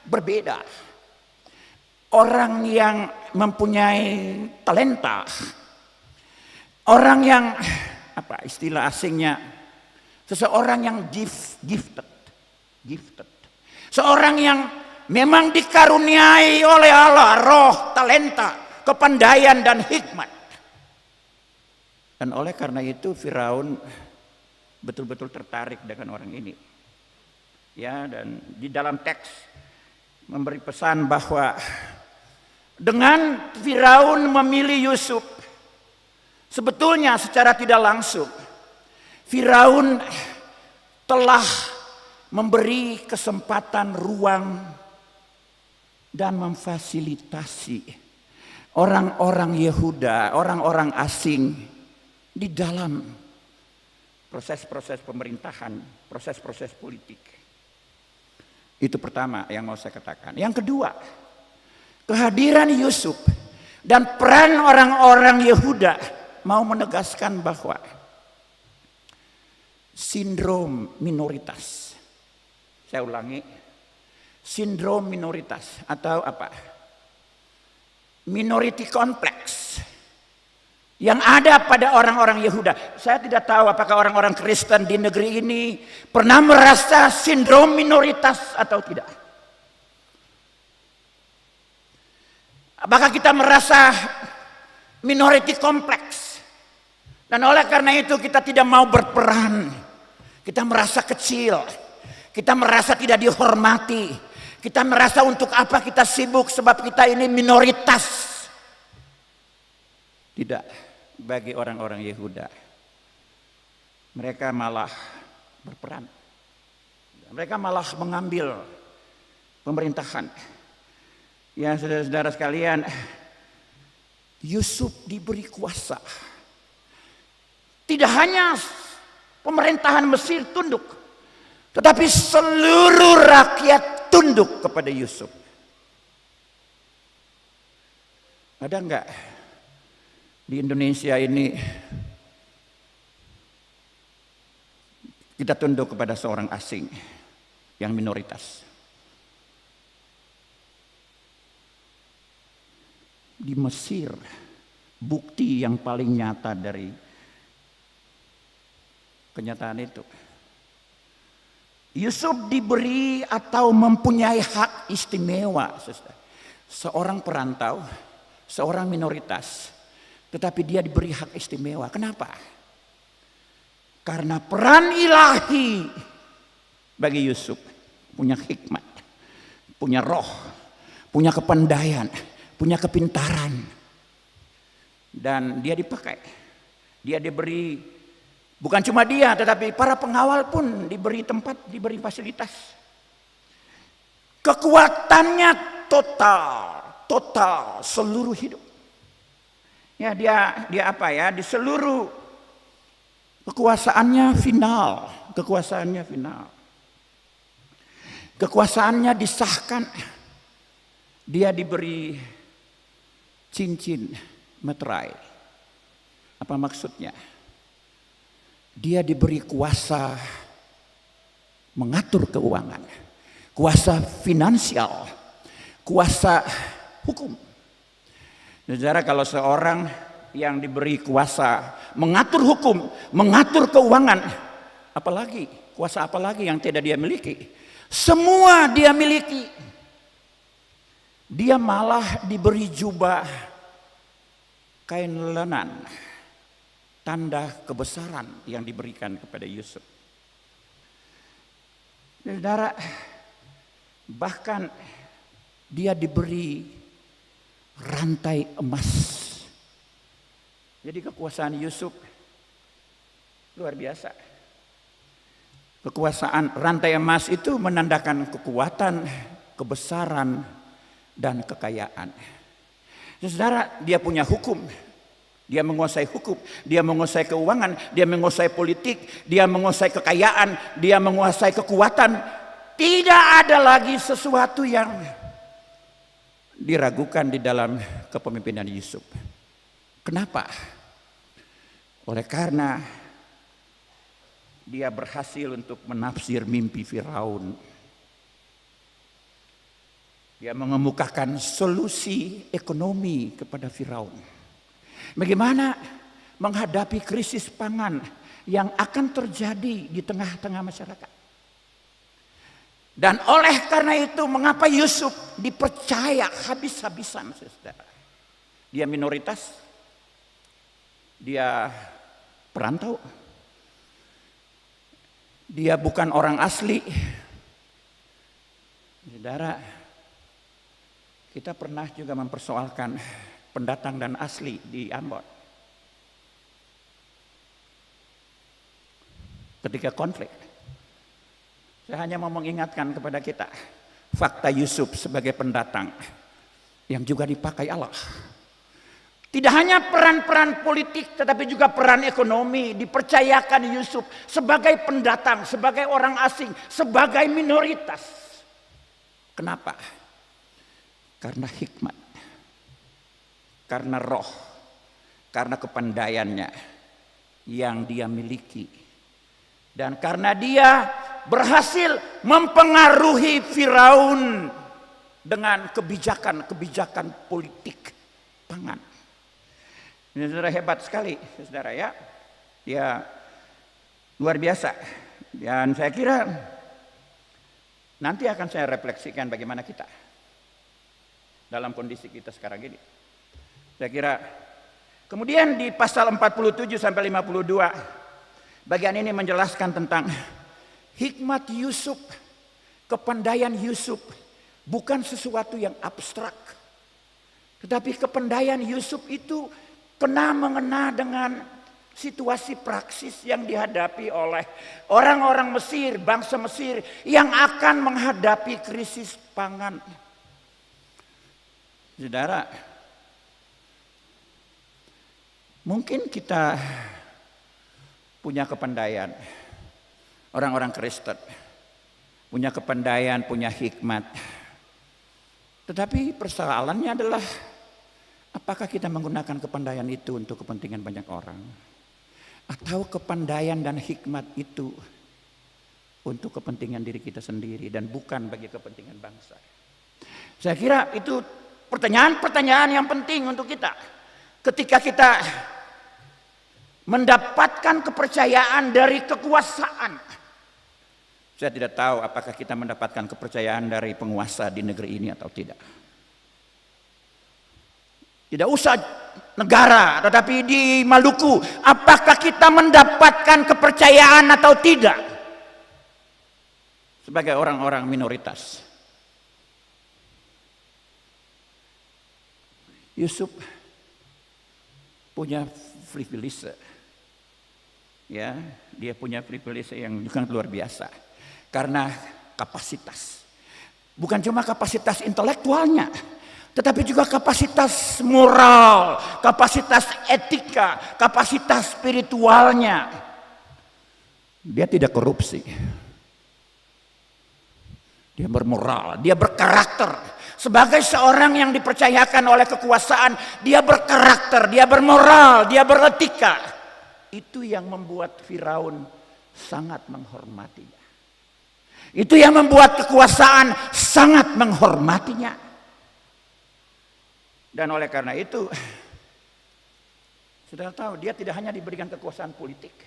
Speaker 2: berbeda. Orang yang mempunyai talenta. Orang yang istilah asingnya, seseorang yang gifted. Seorang yang memang dikaruniai oleh Allah roh, talenta, kepandaian dan hikmat. Dan oleh karena itu Firaun betul-betul tertarik dengan orang ini. Ya, dan di dalam teks memberi pesan bahwa dengan Firaun memilih Yusuf, sebetulnya secara tidak langsung Firaun telah memberi kesempatan ruang dan memfasilitasi orang-orang Yehuda, orang-orang asing di dalam proses-proses pemerintahan, proses-proses politik. Itu pertama yang mau saya katakan. Yang kedua, kehadiran Yusuf dan peran orang-orang Yehuda mau menegaskan bahwa sindrom minoritas. Saya ulangi, sindrom minoritas atau minority complex yang ada pada orang-orang Yehuda. Saya tidak tahu apakah orang-orang Kristen di negeri ini pernah merasa sindrom minoritas atau tidak. Apakah kita merasa minority complex? Dan oleh karena itu kita tidak mau berperan. Kita merasa kecil. Kita merasa tidak dihormati. Kita merasa untuk apa kita sibuk sebab kita ini minoritas. Tidak. Bagi orang-orang Yehuda, mereka malah berperan. Mereka malah mengambil pemerintahan. Ya saudara-saudara sekalian, Yusuf diberi kuasa. Tidak hanya pemerintahan Mesir tunduk, tetapi seluruh rakyat tunduk kepada Yusuf. Ada enggak di Indonesia ini kita tunduk kepada seorang asing yang minoritas? Di Mesir, bukti yang paling nyata dari kenyataan itu, Yusuf diberi atau mempunyai hak istimewa. Seorang perantau, seorang minoritas, tetapi dia diberi hak istimewa. Kenapa? Karena peran ilahi bagi Yusuf. Punya hikmat, punya roh, punya kepandaian, punya kepintaran. Dan dia dipakai. Dia diberi, bukan cuma dia, tetapi para pengawal pun diberi tempat, diberi fasilitas. Kekuatannya total seluruh hidup. Ya dia apa ya, di seluruh kekuasaannya final. Kekuasaannya disahkan. Dia diberi cincin meterai. Apa maksudnya? Dia diberi kuasa mengatur keuangan, kuasa finansial, kuasa hukum. Saudara, kalau seorang yang diberi kuasa mengatur hukum, mengatur keuangan, apalagi kuasa apalagi yang tidak dia miliki? Semua dia miliki. Dia malah diberi jubah kain lenan, tanda kebesaran yang diberikan kepada Yusuf. Saudara, bahkan dia diberi rantai emas. Jadi kekuasaan Yusuf luar biasa. Kekuasaan rantai emas itu menandakan kekuatan, kebesaran, dan kekayaan. Saudara, dia punya hukum. Dia menguasai hukum, dia menguasai keuangan, dia menguasai politik, dia menguasai kekayaan, dia menguasai kekuatan. Tidak ada lagi sesuatu yang diragukan di dalam kepemimpinan Yusuf. Kenapa? Oleh karena dia berhasil untuk menafsir mimpi Firaun. Dia mengemukakan solusi ekonomi kepada Firaun. Bagaimana menghadapi krisis pangan yang akan terjadi di tengah-tengah masyarakat. Dan oleh karena itu mengapa Yusuf dipercaya habis-habisan, saudara? Dia minoritas, dia perantau, dia bukan orang asli. Saudara, kita pernah juga mempersoalkan pendatang dan asli di Ambon. Ketika konflik, saya hanya mau mengingatkan kepada kita fakta Yusuf sebagai pendatang yang juga dipakai Allah. Tidak hanya peran-peran politik tetapi juga peran ekonomi dipercayakan Yusuf sebagai pendatang, sebagai orang asing, sebagai minoritas. Kenapa? Karena hikmat, karena roh, karena kepandaiannya yang dia miliki. Dan karena dia berhasil mempengaruhi Firaun dengan kebijakan-kebijakan politik pangan. Ini saudara hebat sekali, saudara ya. Ya luar biasa. Dan saya kira nanti akan saya refleksikan bagaimana kita dalam kondisi kita sekarang ini. Saya kira kemudian di pasal 47 sampai 52 bagian ini menjelaskan tentang hikmat Yusuf, kepandaian Yusuf bukan sesuatu yang abstrak. Tetapi kepandaian Yusuf itu pernah mengena dengan situasi praksis yang dihadapi oleh orang-orang Mesir, bangsa Mesir yang akan menghadapi krisis pangan. Saudara, mungkin kita punya kepandaian, orang-orang Kristen punya kepandaian, punya hikmat. Tetapi persoalannya adalah apakah kita menggunakan kepandaian itu untuk kepentingan banyak orang? Atau kepandaian dan hikmat itu untuk kepentingan diri kita sendiri dan bukan bagi kepentingan bangsa? Saya kira itu pertanyaan-pertanyaan yang penting untuk kita. Ketika kita mendapatkan kepercayaan dari kekuasaan. Saya tidak tahu apakah kita mendapatkan kepercayaan dari penguasa di negeri ini atau tidak. Tidak usah negara, tetapi di Maluku, apakah kita mendapatkan kepercayaan atau tidak? Sebagai orang-orang minoritas. Yusuf punya privilege. Ya, dia punya privilege yang juga luar biasa. Karena kapasitas. Bukan cuma kapasitas intelektualnya, tetapi juga kapasitas moral, kapasitas etika, kapasitas spiritualnya. Dia tidak korupsi. Dia bermoral, dia berkarakter. Sebagai seorang yang dipercayakan oleh kekuasaan, dia berkarakter, dia bermoral, dia beretika. Itu yang membuat Firaun sangat menghormatinya. Itu yang membuat kekuasaan sangat menghormatinya. Dan oleh karena itu, saudara tahu, dia tidak hanya diberikan kekuasaan politik,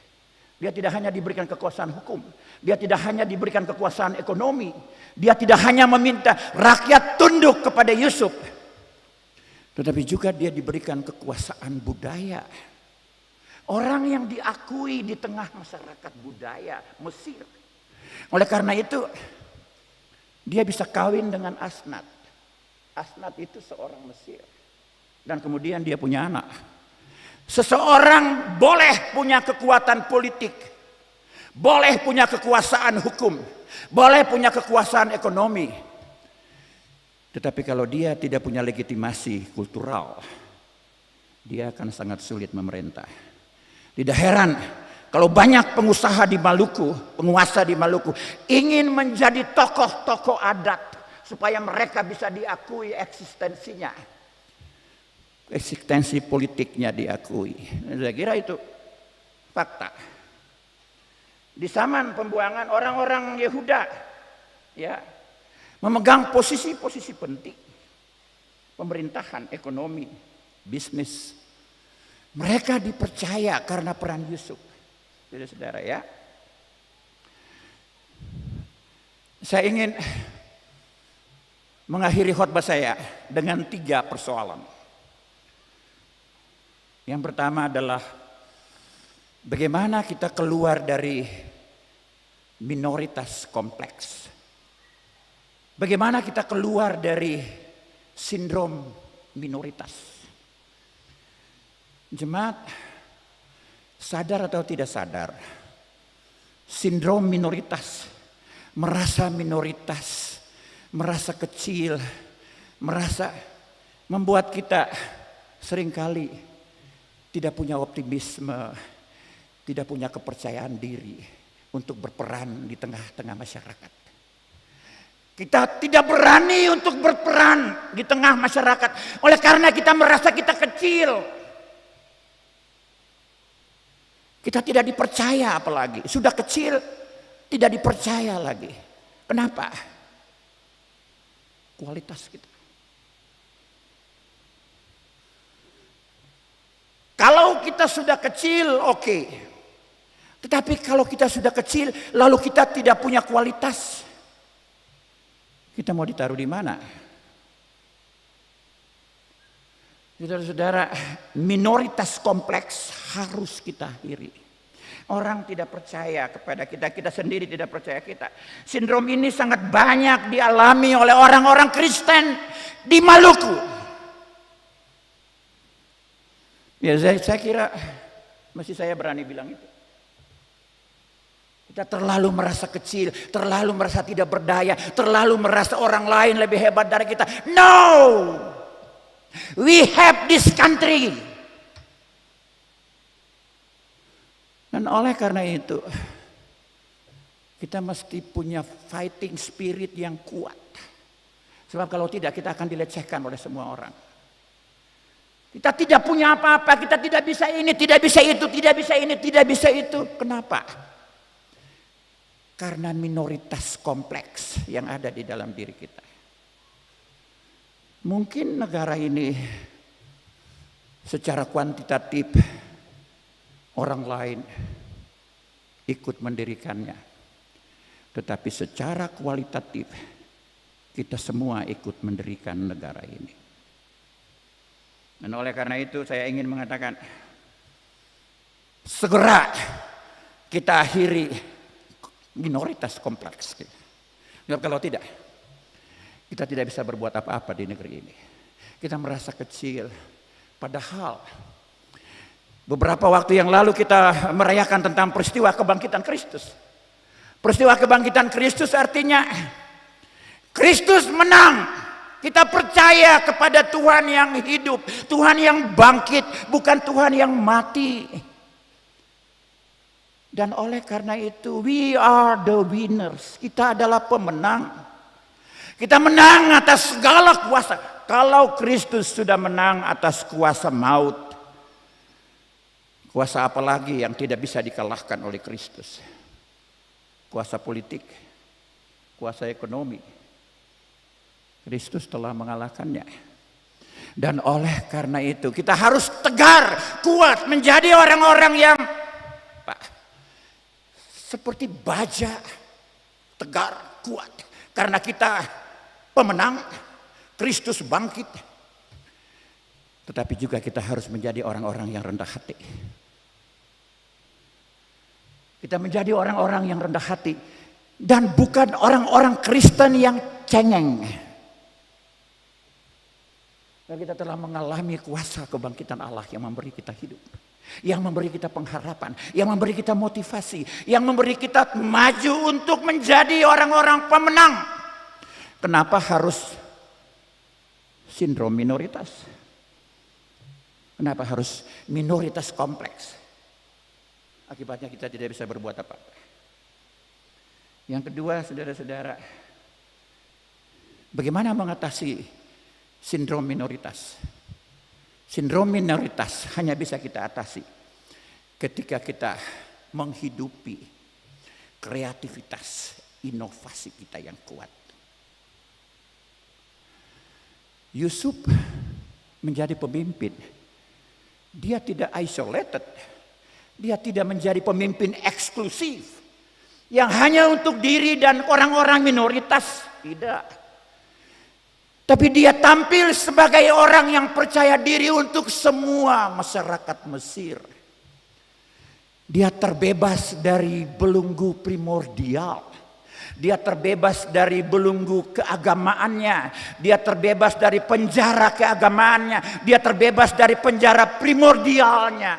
Speaker 2: dia tidak hanya diberikan kekuasaan hukum, dia tidak hanya diberikan kekuasaan ekonomi, dia tidak hanya meminta rakyat tunduk kepada Yusuf, tetapi juga dia diberikan kekuasaan budaya. Orang yang diakui di tengah masyarakat budaya Mesir. Oleh karena itu, dia bisa kawin dengan Asnat. Asnat itu seorang Mesir. Dan kemudian dia punya anak. Seseorang boleh punya kekuatan politik, boleh punya kekuasaan hukum, boleh punya kekuasaan ekonomi. Tetapi kalau dia tidak punya legitimasi kultural, dia akan sangat sulit memerintah. Tidak heran kalau banyak pengusaha di Maluku, penguasa di Maluku ingin menjadi tokoh-tokoh adat supaya mereka bisa diakui eksistensinya. Eksistensi politiknya diakui. Saya kira itu fakta. Di zaman pembuangan orang-orang Yehuda ya memegang posisi-posisi penting. Pemerintahan, ekonomi, bisnis. Mereka dipercaya karena peran Yusuf. Saudara ya. Saya ingin mengakhiri khotbah saya dengan 3 persoalan. Yang pertama adalah bagaimana kita keluar dari minoritas kompleks. Bagaimana kita keluar dari sindrom minoritas. Jemaat, sadar atau tidak sadar, sindrom minoritas, merasa minoritas, merasa kecil, merasa membuat kita seringkali tidak punya optimisme, tidak punya kepercayaan diri untuk berperan di tengah-tengah masyarakat. Kita tidak berani untuk berperan di tengah masyarakat oleh karena kita merasa kita kecil. Kita tidak dipercaya apalagi. Sudah kecil tidak dipercaya lagi. Kenapa? Kualitas kita. Kalau kita sudah kecil, oke. Tetapi kalau kita sudah kecil, lalu kita tidak punya kualitas, kita mau ditaruh di mana? Saudara-saudara, minoritas kompleks harus kita akhiri. Orang tidak percaya kepada kita, kita sendiri tidak percaya kita. Sindrom ini sangat banyak dialami oleh orang-orang Kristen di Maluku. Ya, saya kira masih saya berani bilang itu. Kita terlalu merasa kecil, terlalu merasa tidak berdaya, terlalu merasa orang lain lebih hebat dari kita. No! We have this country. Dan oleh karena itu, kita mesti punya fighting spirit yang kuat. Sebab kalau tidak, kita akan dilecehkan oleh semua orang. Kita tidak punya apa-apa, kita tidak bisa ini, tidak bisa itu, tidak bisa ini, tidak bisa itu. Kenapa? Karena minoritas kompleks yang ada di dalam diri kita. Mungkin negara ini secara kuantitatif orang lain ikut mendirikannya. Tetapi secara kualitatif kita semua ikut mendirikan negara ini. Dan oleh karena itu saya ingin mengatakan, segera kita akhiri minoritas kompleks. Kalau tidak, kita tidak bisa berbuat apa-apa di negeri ini. Kita merasa kecil, padahal beberapa waktu yang lalu kita merayakan tentang peristiwa kebangkitan Kristus. Peristiwa kebangkitan Kristus artinya Kristus menang. Kita percaya kepada Tuhan yang hidup, Tuhan yang bangkit, bukan Tuhan yang mati. Dan oleh karena itu, we are the winners. Kita adalah pemenang. Kita menang atas segala kuasa. Kalau Kristus sudah menang atas kuasa maut, kuasa apa lagi yang tidak bisa dikalahkan oleh Kristus? Kuasa politik, kuasa ekonomi. Kristus telah mengalahkannya. Dan oleh karena itu kita harus tegar, kuat, menjadi orang-orang yang seperti baja, tegar, kuat. Karena kita pemenang, Kristus bangkit. Tetapi juga kita harus menjadi orang-orang yang rendah hati. Kita menjadi orang-orang yang rendah hati. Dan bukan orang-orang Kristen yang cengeng. Kita telah mengalami kuasa kebangkitan Allah yang memberi kita hidup, yang memberi kita pengharapan, yang memberi kita motivasi, yang memberi kita maju untuk menjadi orang-orang pemenang. Kenapa harus sindrom minoritas? Kenapa harus minoritas kompleks? Akibatnya kita tidak bisa berbuat apa-apa. Yang kedua, saudara-saudara, bagaimana mengatasi sindrom minoritas? Sindrom minoritas hanya bisa kita atasi ketika kita menghidupi kreativitas, inovasi kita yang kuat. Yusuf menjadi pemimpin. Dia tidak isolated. Dia tidak menjadi pemimpin eksklusif yang hanya untuk diri dan orang-orang minoritas. Tidak. Tapi dia tampil sebagai orang yang percaya diri untuk semua masyarakat Mesir. Dia terbebas dari belenggu primordial. Dia terbebas dari belenggu keagamaannya. Dia terbebas dari penjara keagamaannya. Dia terbebas dari penjara primordialnya.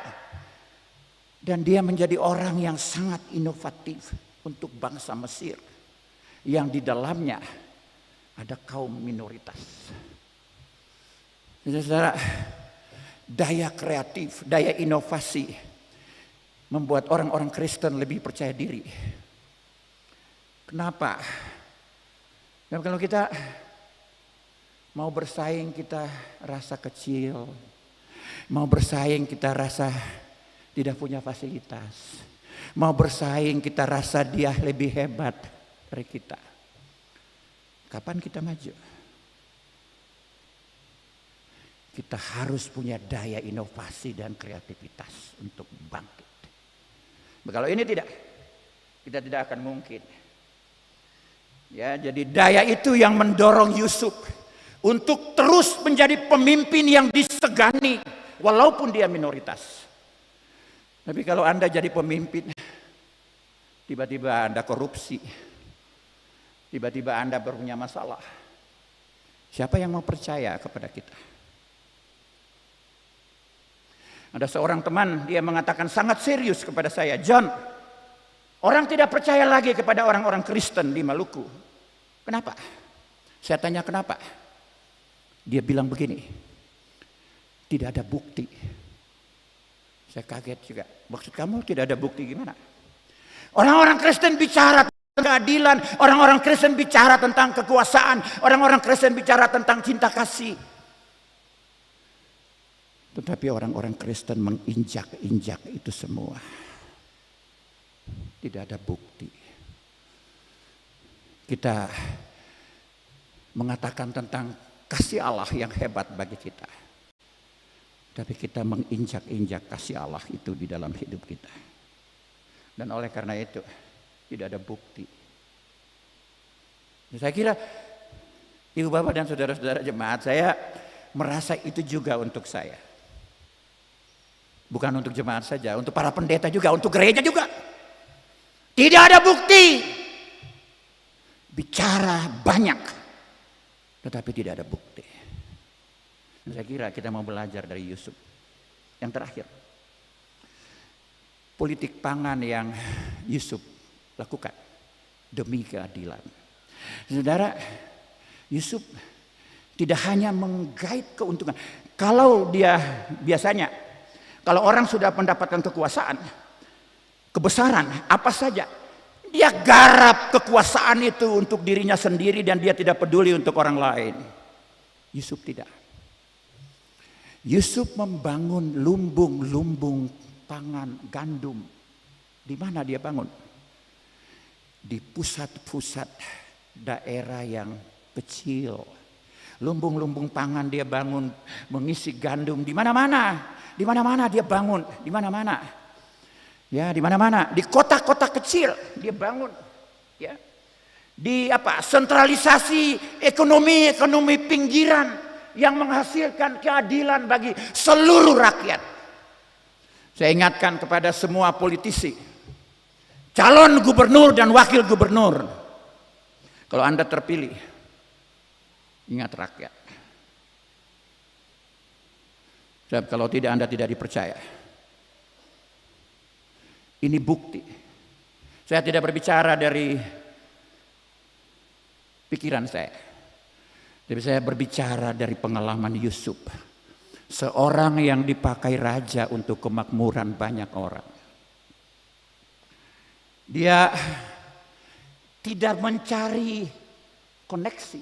Speaker 2: Dan dia menjadi orang yang sangat inovatif untuk bangsa Mesir. Yang di dalamnya ada kaum minoritas. Saudara, daya kreatif, daya inovasi membuat orang-orang Kristen lebih percaya diri. Kenapa? Dan kalau kita mau bersaing kita rasa kecil, mau bersaing kita rasa tidak punya fasilitas, mau bersaing kita rasa dia lebih hebat dari kita. Kapan kita maju? kita harus punya daya inovasi dan kreativitas untuk bangkit. Kalau ini tidak, kita tidak akan mungkin. Ya, jadi daya itu yang mendorong Yusuf untuk terus menjadi pemimpin yang disegani walaupun dia minoritas. Tapi kalau Anda jadi pemimpin, tiba-tiba Anda korupsi, tiba-tiba Anda punya masalah, siapa yang mau percaya kepada kita? Ada seorang teman, dia mengatakan sangat serius kepada saya, John, orang tidak percaya lagi kepada orang-orang Kristen di Maluku. Kenapa? Saya tanya kenapa? Dia bilang begini, tidak ada bukti. Saya kaget juga. Maksud kamu tidak ada bukti gimana? Orang-orang Kristen bicara tentang keadilan, orang-orang Kristen bicara tentang kekuasaan, orang-orang Kristen bicara tentang cinta kasih. Tetapi orang-orang Kristen menginjak-injak itu semua. Tidak ada bukti. Kita mengatakan tentang kasih Allah yang hebat bagi kita. Tapi kita menginjak-injak kasih Allah itu di dalam hidup kita. Dan oleh karena itu tidak ada bukti. Saya kira Ibu Bapak dan saudara-saudara jemaat, saya merasa itu juga untuk saya. Bukan untuk jemaat saja, untuk para pendeta juga, untuk gereja juga. Tidak ada bukti. Bicara banyak, tetapi tidak ada bukti. Saya kira kita mau belajar dari Yusuf. Yang terakhir, politik pangan yang Yusuf lakukan demi keadilan. Saudara, Yusuf tidak hanya menggait keuntungan. Kalau dia biasanya, kalau orang sudah mendapatkan kekuasaan, kebesaran, apa saja, dia garap kekuasaan itu untuk dirinya sendiri dan dia tidak peduli untuk orang lain. Yusuf tidak. Yusuf membangun lumbung-lumbung pangan gandum. Di mana dia bangun? Di pusat-pusat daerah yang kecil. Lumbung-lumbung pangan dia bangun, mengisi gandum di mana-mana. Di mana-mana dia bangun, di mana-mana. Ya, di mana-mana, di kota-kota kecil dia bangun, ya. Di sentralisasi ekonomi pinggiran yang menghasilkan keadilan bagi seluruh rakyat. Saya ingatkan kepada semua politisi, calon gubernur dan wakil gubernur, kalau Anda terpilih, ingat rakyat. Sebab kalau tidak, Anda tidak dipercaya. Ini bukti. Saya tidak berbicara dari pikiran saya. Tapi saya berbicara dari pengalaman Yusuf. Seorang yang dipakai raja untuk kemakmuran banyak orang. Dia tidak mencari koneksi.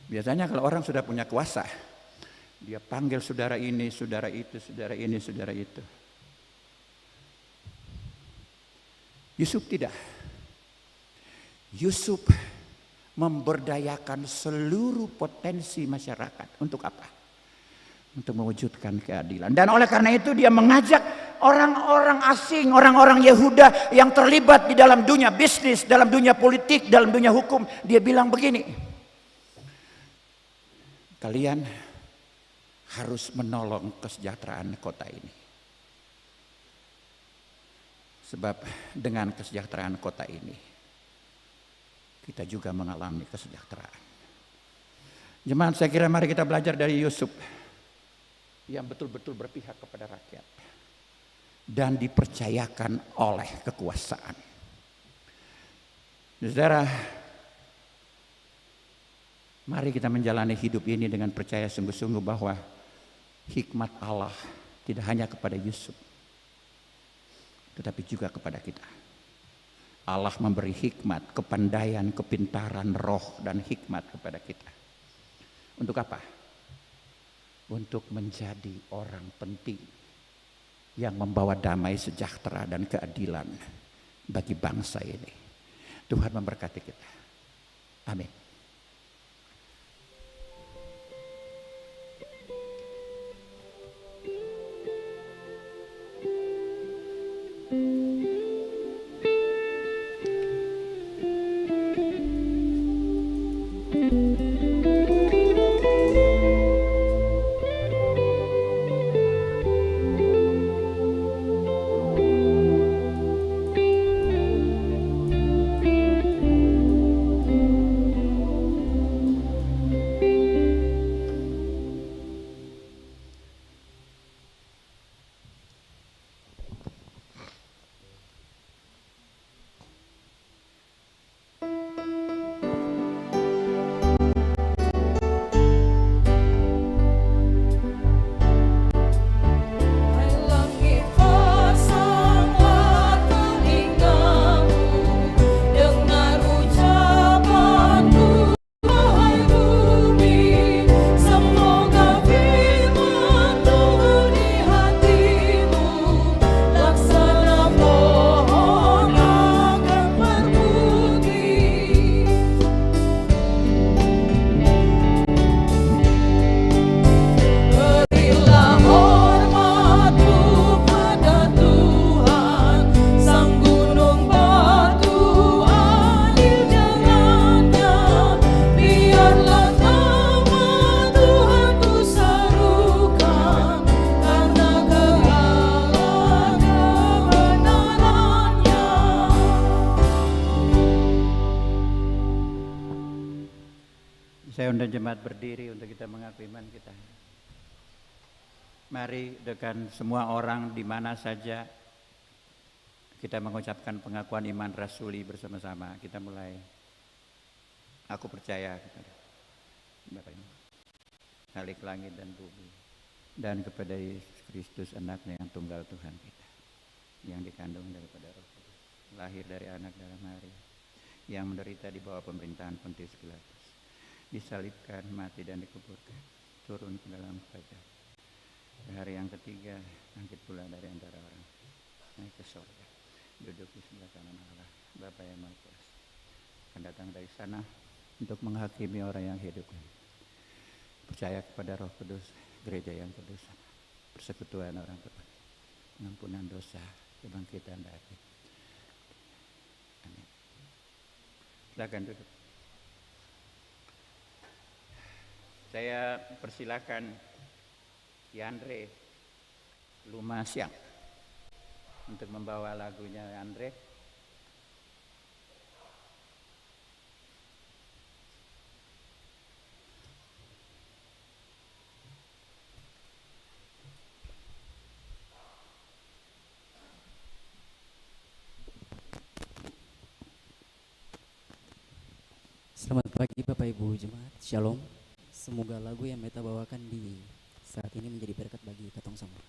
Speaker 2: Biasanya kalau orang sudah punya kuasa, dia panggil saudara ini, saudara itu, saudara ini, saudara itu. Yusuf tidak. Yusuf memberdayakan seluruh potensi masyarakat. Untuk apa? Untuk mewujudkan keadilan. Dan oleh karena itu dia mengajak orang-orang asing, orang-orang Yehuda yang terlibat di dalam dunia bisnis, dalam dunia politik, dalam dunia hukum. Dia bilang begini, kalian harus menolong kesejahteraan kota ini. Sebab dengan kesejahteraan kota ini, kita juga mengalami kesejahteraan. Jemaat, saya kira mari kita belajar dari Yusuf yang betul-betul berpihak kepada rakyat dan dipercayakan oleh kekuasaan. Saudara, mari kita menjalani hidup ini dengan percaya sungguh-sungguh bahwa hikmat Allah tidak hanya kepada Yusuf, tetapi juga kepada kita. Allah memberi hikmat, kepandaian, kepintaran, roh dan hikmat kepada kita. Untuk apa? Untuk menjadi orang penting yang membawa damai, sejahtera dan keadilan bagi bangsa ini. Tuhan memberkati kita. Amin. Saya undang jemaat berdiri untuk kita mengaku iman kita. Mari dengan semua orang di mana saja kita mengucapkan pengakuan iman rasuli bersama-sama. Kita mulai. Aku percaya kepada Bapa Khalik langit dan bumi, dan kepada Yesus Kristus anaknya yang tunggal Tuhan kita, yang dikandung daripada Roh Kudus, lahir dari anak darah Maria, yang menderita di bawah pemerintahan Pontius Pilatus, disalibkan, mati dan dikuburkan, turun ke dalam kerajaan. Hari yang ketiga bangkit pula dari antara orang, naik ke surga, duduk di sebelah kanan Allah Bapa yang Maha Kuasa, akan datang dari sana untuk menghakimi orang yang hidup. Percaya kepada Roh Kudus, gereja yang kudus, persekutuan orang beriman, pengampunan dosa, kebangkitan dari. Amin. Silakan duduk. Saya persilakan Yandre Lumasiang untuk membawa lagunya. Yandre.
Speaker 9: Selamat pagi Bapak Ibu Jemaat, Shalom. Semoga lagu yang Meta bawakan di saat ini menjadi berkat bagi katong semua.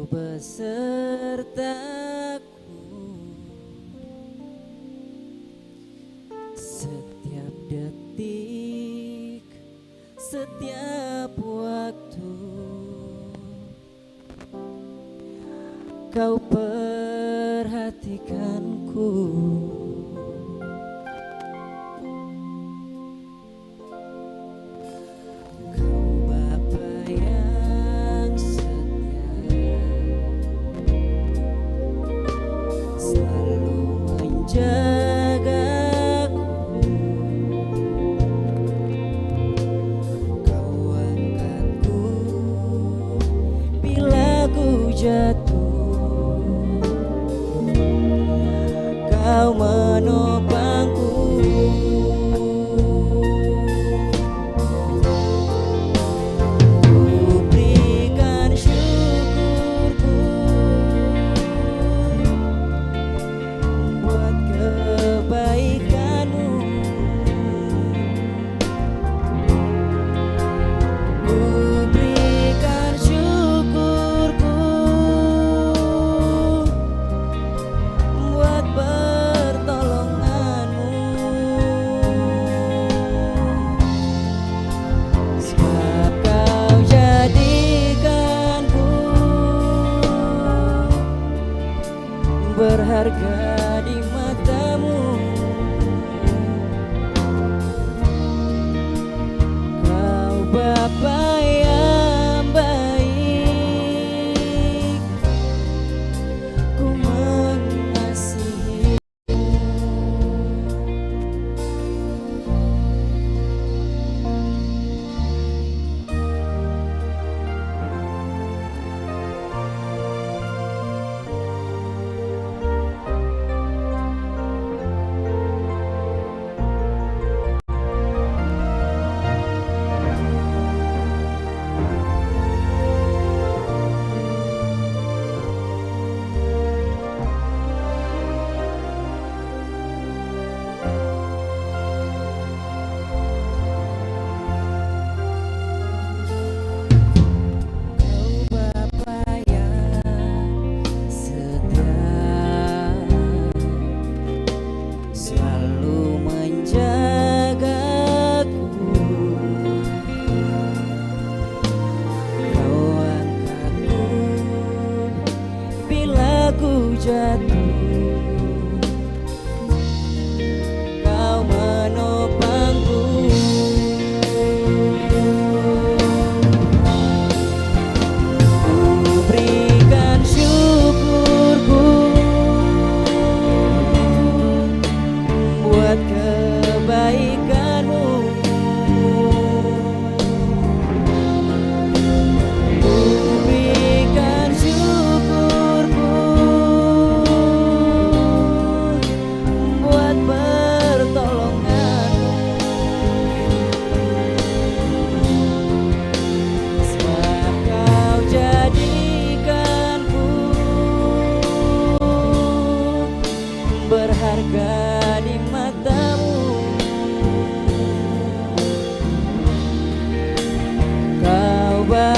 Speaker 10: Besertaku setiap detik, setiap waktu. Kau perhatikanku, Kau Bapa yang selalu menjagaku. Kau angkatku bila ku jatuh. Kau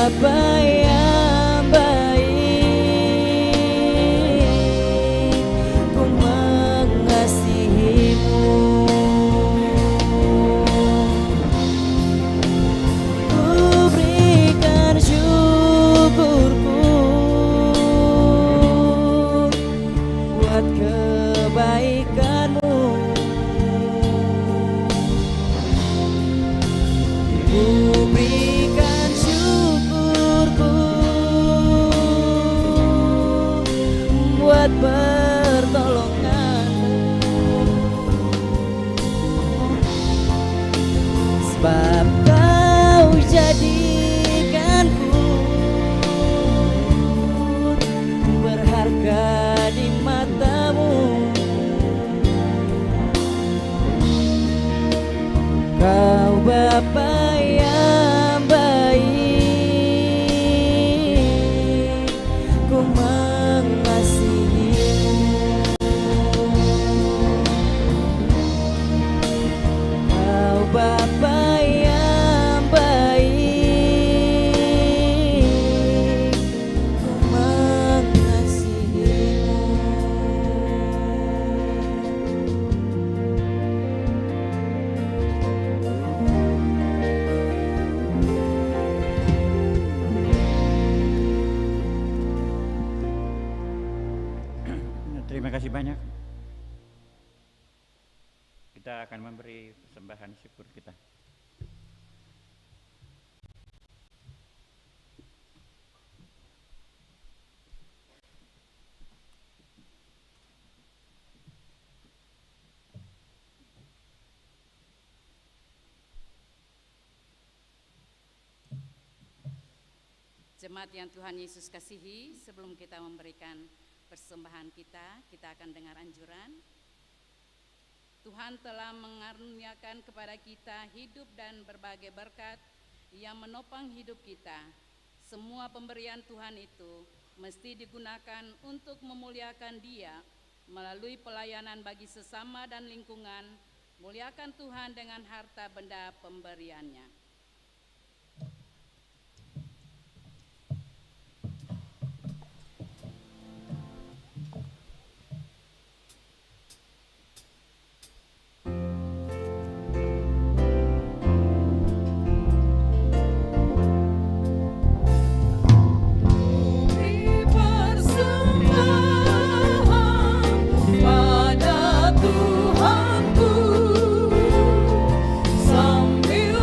Speaker 10: Bapa yang baik, ku mengasihimu. Ku berikan syukurku buat kebaikanmu. Ku berikan syukurku buat pertolonganmu, sebab kau jadikanku berharga di matamu. Kau Bapa yang baik, ku mengasihimu. Kau Bapa yang baik, ku mengasihimu.
Speaker 2: Terima kasih banyak. Kita akan memberi persembahan syukur kita.
Speaker 11: Jemaat yang Tuhan Yesus kasihi, sebelum kita memberikan persembahan kita akan dengar anjuran. Tuhan telah mengaruniakan kepada kita hidup dan berbagai berkat yang menopang hidup kita. Semua pemberian Tuhan itu mesti digunakan untuk memuliakan Dia melalui pelayanan bagi sesama dan lingkungan. Muliakan Tuhan dengan harta benda pemberiannya.
Speaker 4: Pada Tuhanku sambil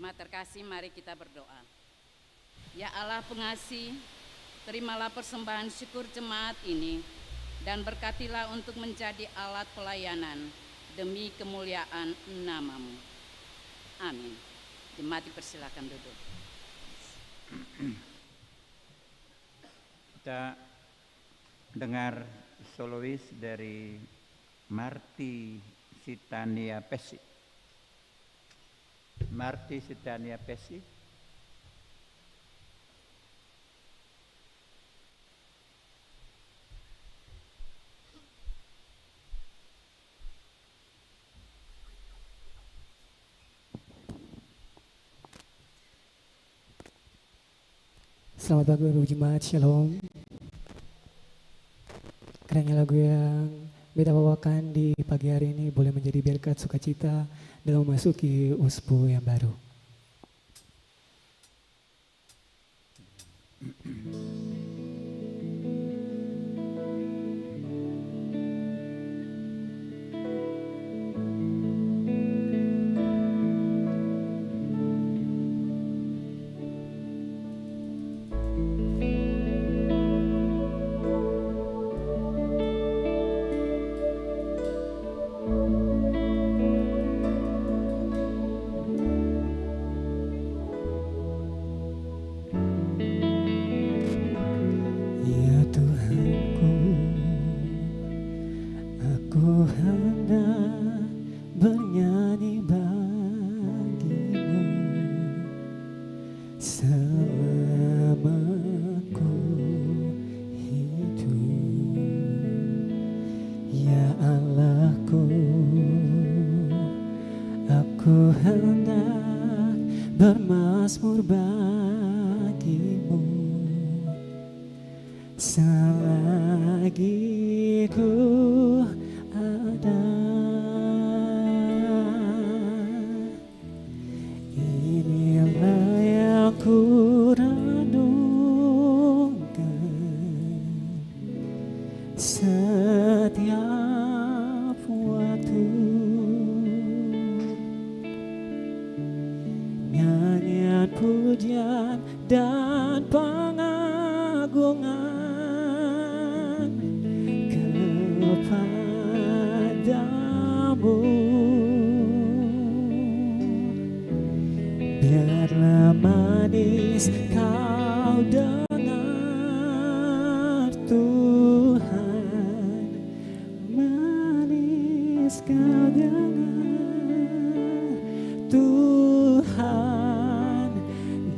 Speaker 11: Jemaat terkasih, mari kita berdoa. Ya Allah pengasih, terimalah persembahan syukur jemaat ini dan berkatilah untuk menjadi alat pelayanan demi kemuliaan nama-Mu. Amin. Jemaat dipersilakan duduk.
Speaker 2: Kita dengar solois dari Marti Sitania Pesi. Marti Sitania Pesi.
Speaker 12: Selamat pagi Bapak Jemaat, Shalom. Kiranya lagu yang beta bawakan di pagi hari ini boleh menjadi berkat sukacita dalam memasuki usbu yang baru. Bermazmur bagimu selagi ku ada. Inilah yang ku renungkan setiap waktu. Nyanyian pujian dan pengagungan kepadamu. Biarlah manis kau dengar Tuhan, manis kau dengar Tuhan,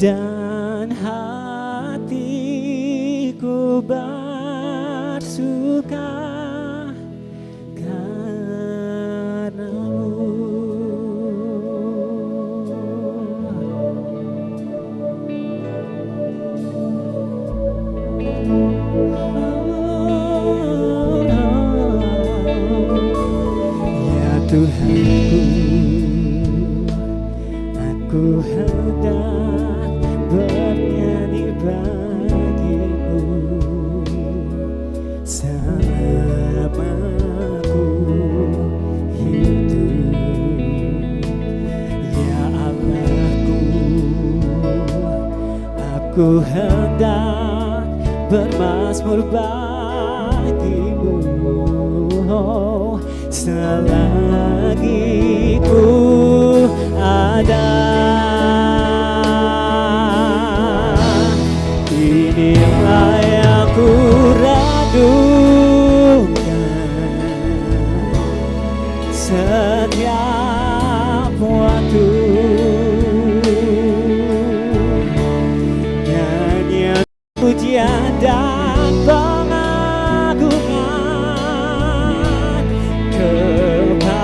Speaker 12: dan hatiku bersuka karena-Mu. Ya Tuhanku, aku hendak bernyanyi bagimu selama ku hidup. Ya Allahku, aku hendak bermazmur bagimu selagi ku ada. Inilah yang ku renungkan setiap waktu. Nyanyian pujian dan pengagungan kepadamu.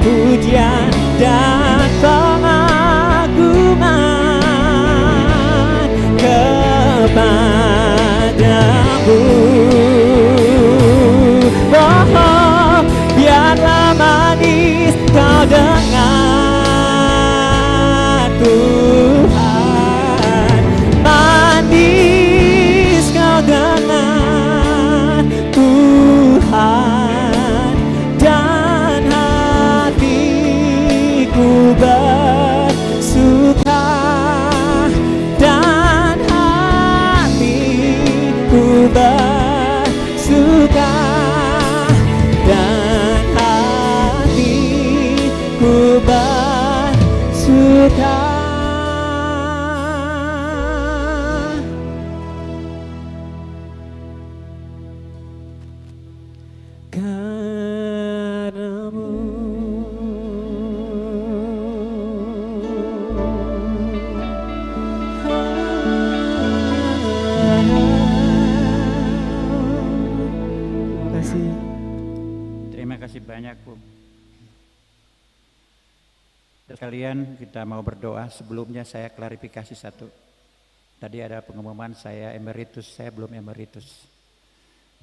Speaker 10: pujian dan pengagungan kepadamu. Oh, biarlah manis kau dengar Tuhan, manis kau dengar Tuhan, dan hatiku bersuka, dan hatiku bersuka, dan hatiku bersuka.
Speaker 2: Terima kasih banyak, Bu. Sekalian kita mau berdoa. Sebelumnya saya klarifikasi satu. Tadi ada pengumuman saya emeritus, saya belum emeritus.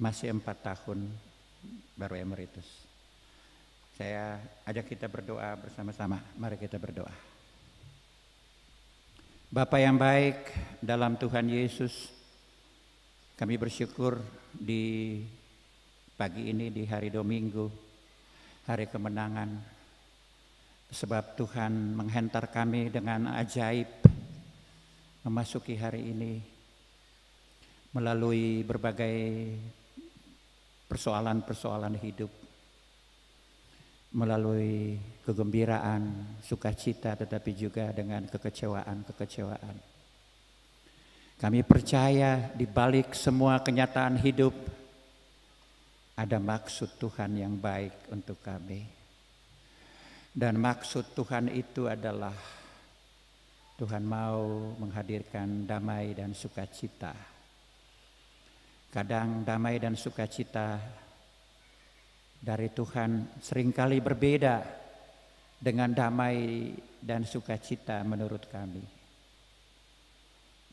Speaker 2: Masih 4 tahun baru emeritus. Saya ajak kita berdoa bersama-sama. Mari kita berdoa. Bapa yang baik dalam Tuhan Yesus, kami bersyukur di pagi ini, di hari Dominggu, hari kemenangan, sebab Tuhan menghantar kami dengan ajaib memasuki hari ini melalui berbagai persoalan-persoalan hidup, melalui kegembiraan, sukacita, tetapi juga dengan kekecewaan-kekecewaan. Kami percaya di balik semua kenyataan hidup ada maksud Tuhan yang baik untuk kami. Dan maksud Tuhan itu adalah Tuhan mau menghadirkan damai dan sukacita. Kadang damai dan sukacita dari Tuhan seringkali berbeda dengan damai dan sukacita menurut kami.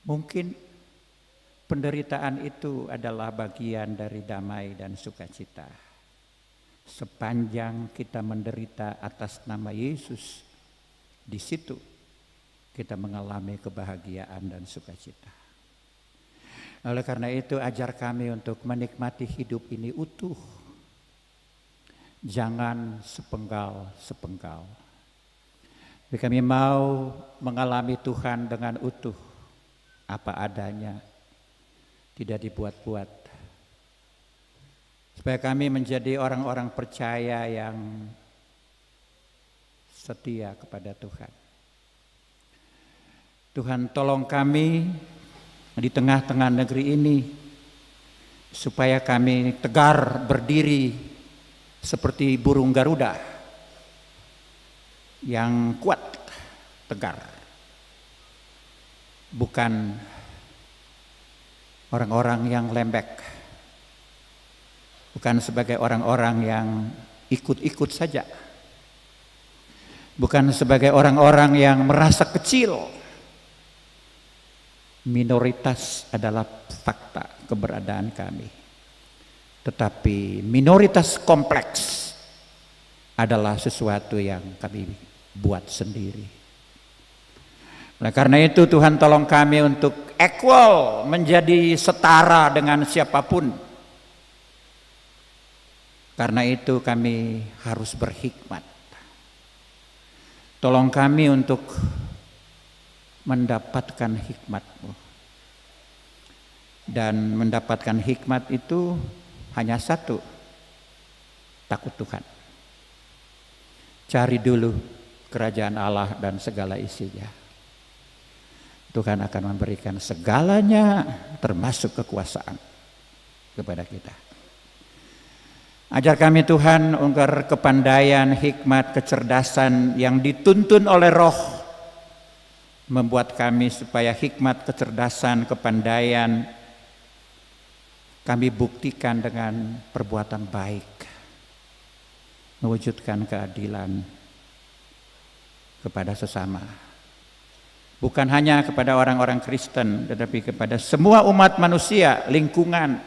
Speaker 2: Mungkin penderitaan itu adalah bagian dari damai dan sukacita. Sepanjang kita menderita atas nama Yesus, di situ kita mengalami kebahagiaan dan sukacita. Oleh karena itu, ajar kami untuk menikmati hidup ini utuh. Jangan sepenggal-sepenggal. Tapi kami mau mengalami Tuhan dengan utuh, apa adanya, tidak dibuat-buat. Supaya kami menjadi orang-orang percaya yang setia kepada Tuhan. Tuhan, tolong kami di tengah-tengah negeri ini supaya kami tegar berdiri seperti burung Garuda yang kuat, tegar. Bukan orang-orang yang lembek, bukan sebagai orang-orang yang ikut-ikut saja, bukan sebagai orang-orang yang merasa kecil. Minoritas adalah fakta keberadaan kami, tetapi minoritas kompleks adalah sesuatu yang kami buat sendiri. Oleh karena itu, Tuhan tolong kami untuk equal, menjadi setara dengan siapapun. Karena itu kami harus berhikmat. Tolong kami untuk mendapatkan hikmat-Mu. Dan mendapatkan hikmat itu hanya satu, takut Tuhan. Cari dulu kerajaan Allah dan segala isinya. Tuhan akan memberikan segalanya termasuk kekuasaan kepada kita. Ajar kami Tuhan agar kepandaian, hikmat, kecerdasan yang dituntun oleh Roh membuat kami supaya hikmat, kecerdasan, kepandaian kami buktikan dengan perbuatan baik. mewujudkan keadilan kepada sesama. Bukan hanya kepada orang-orang Kristen, tetapi kepada semua umat manusia, lingkungan.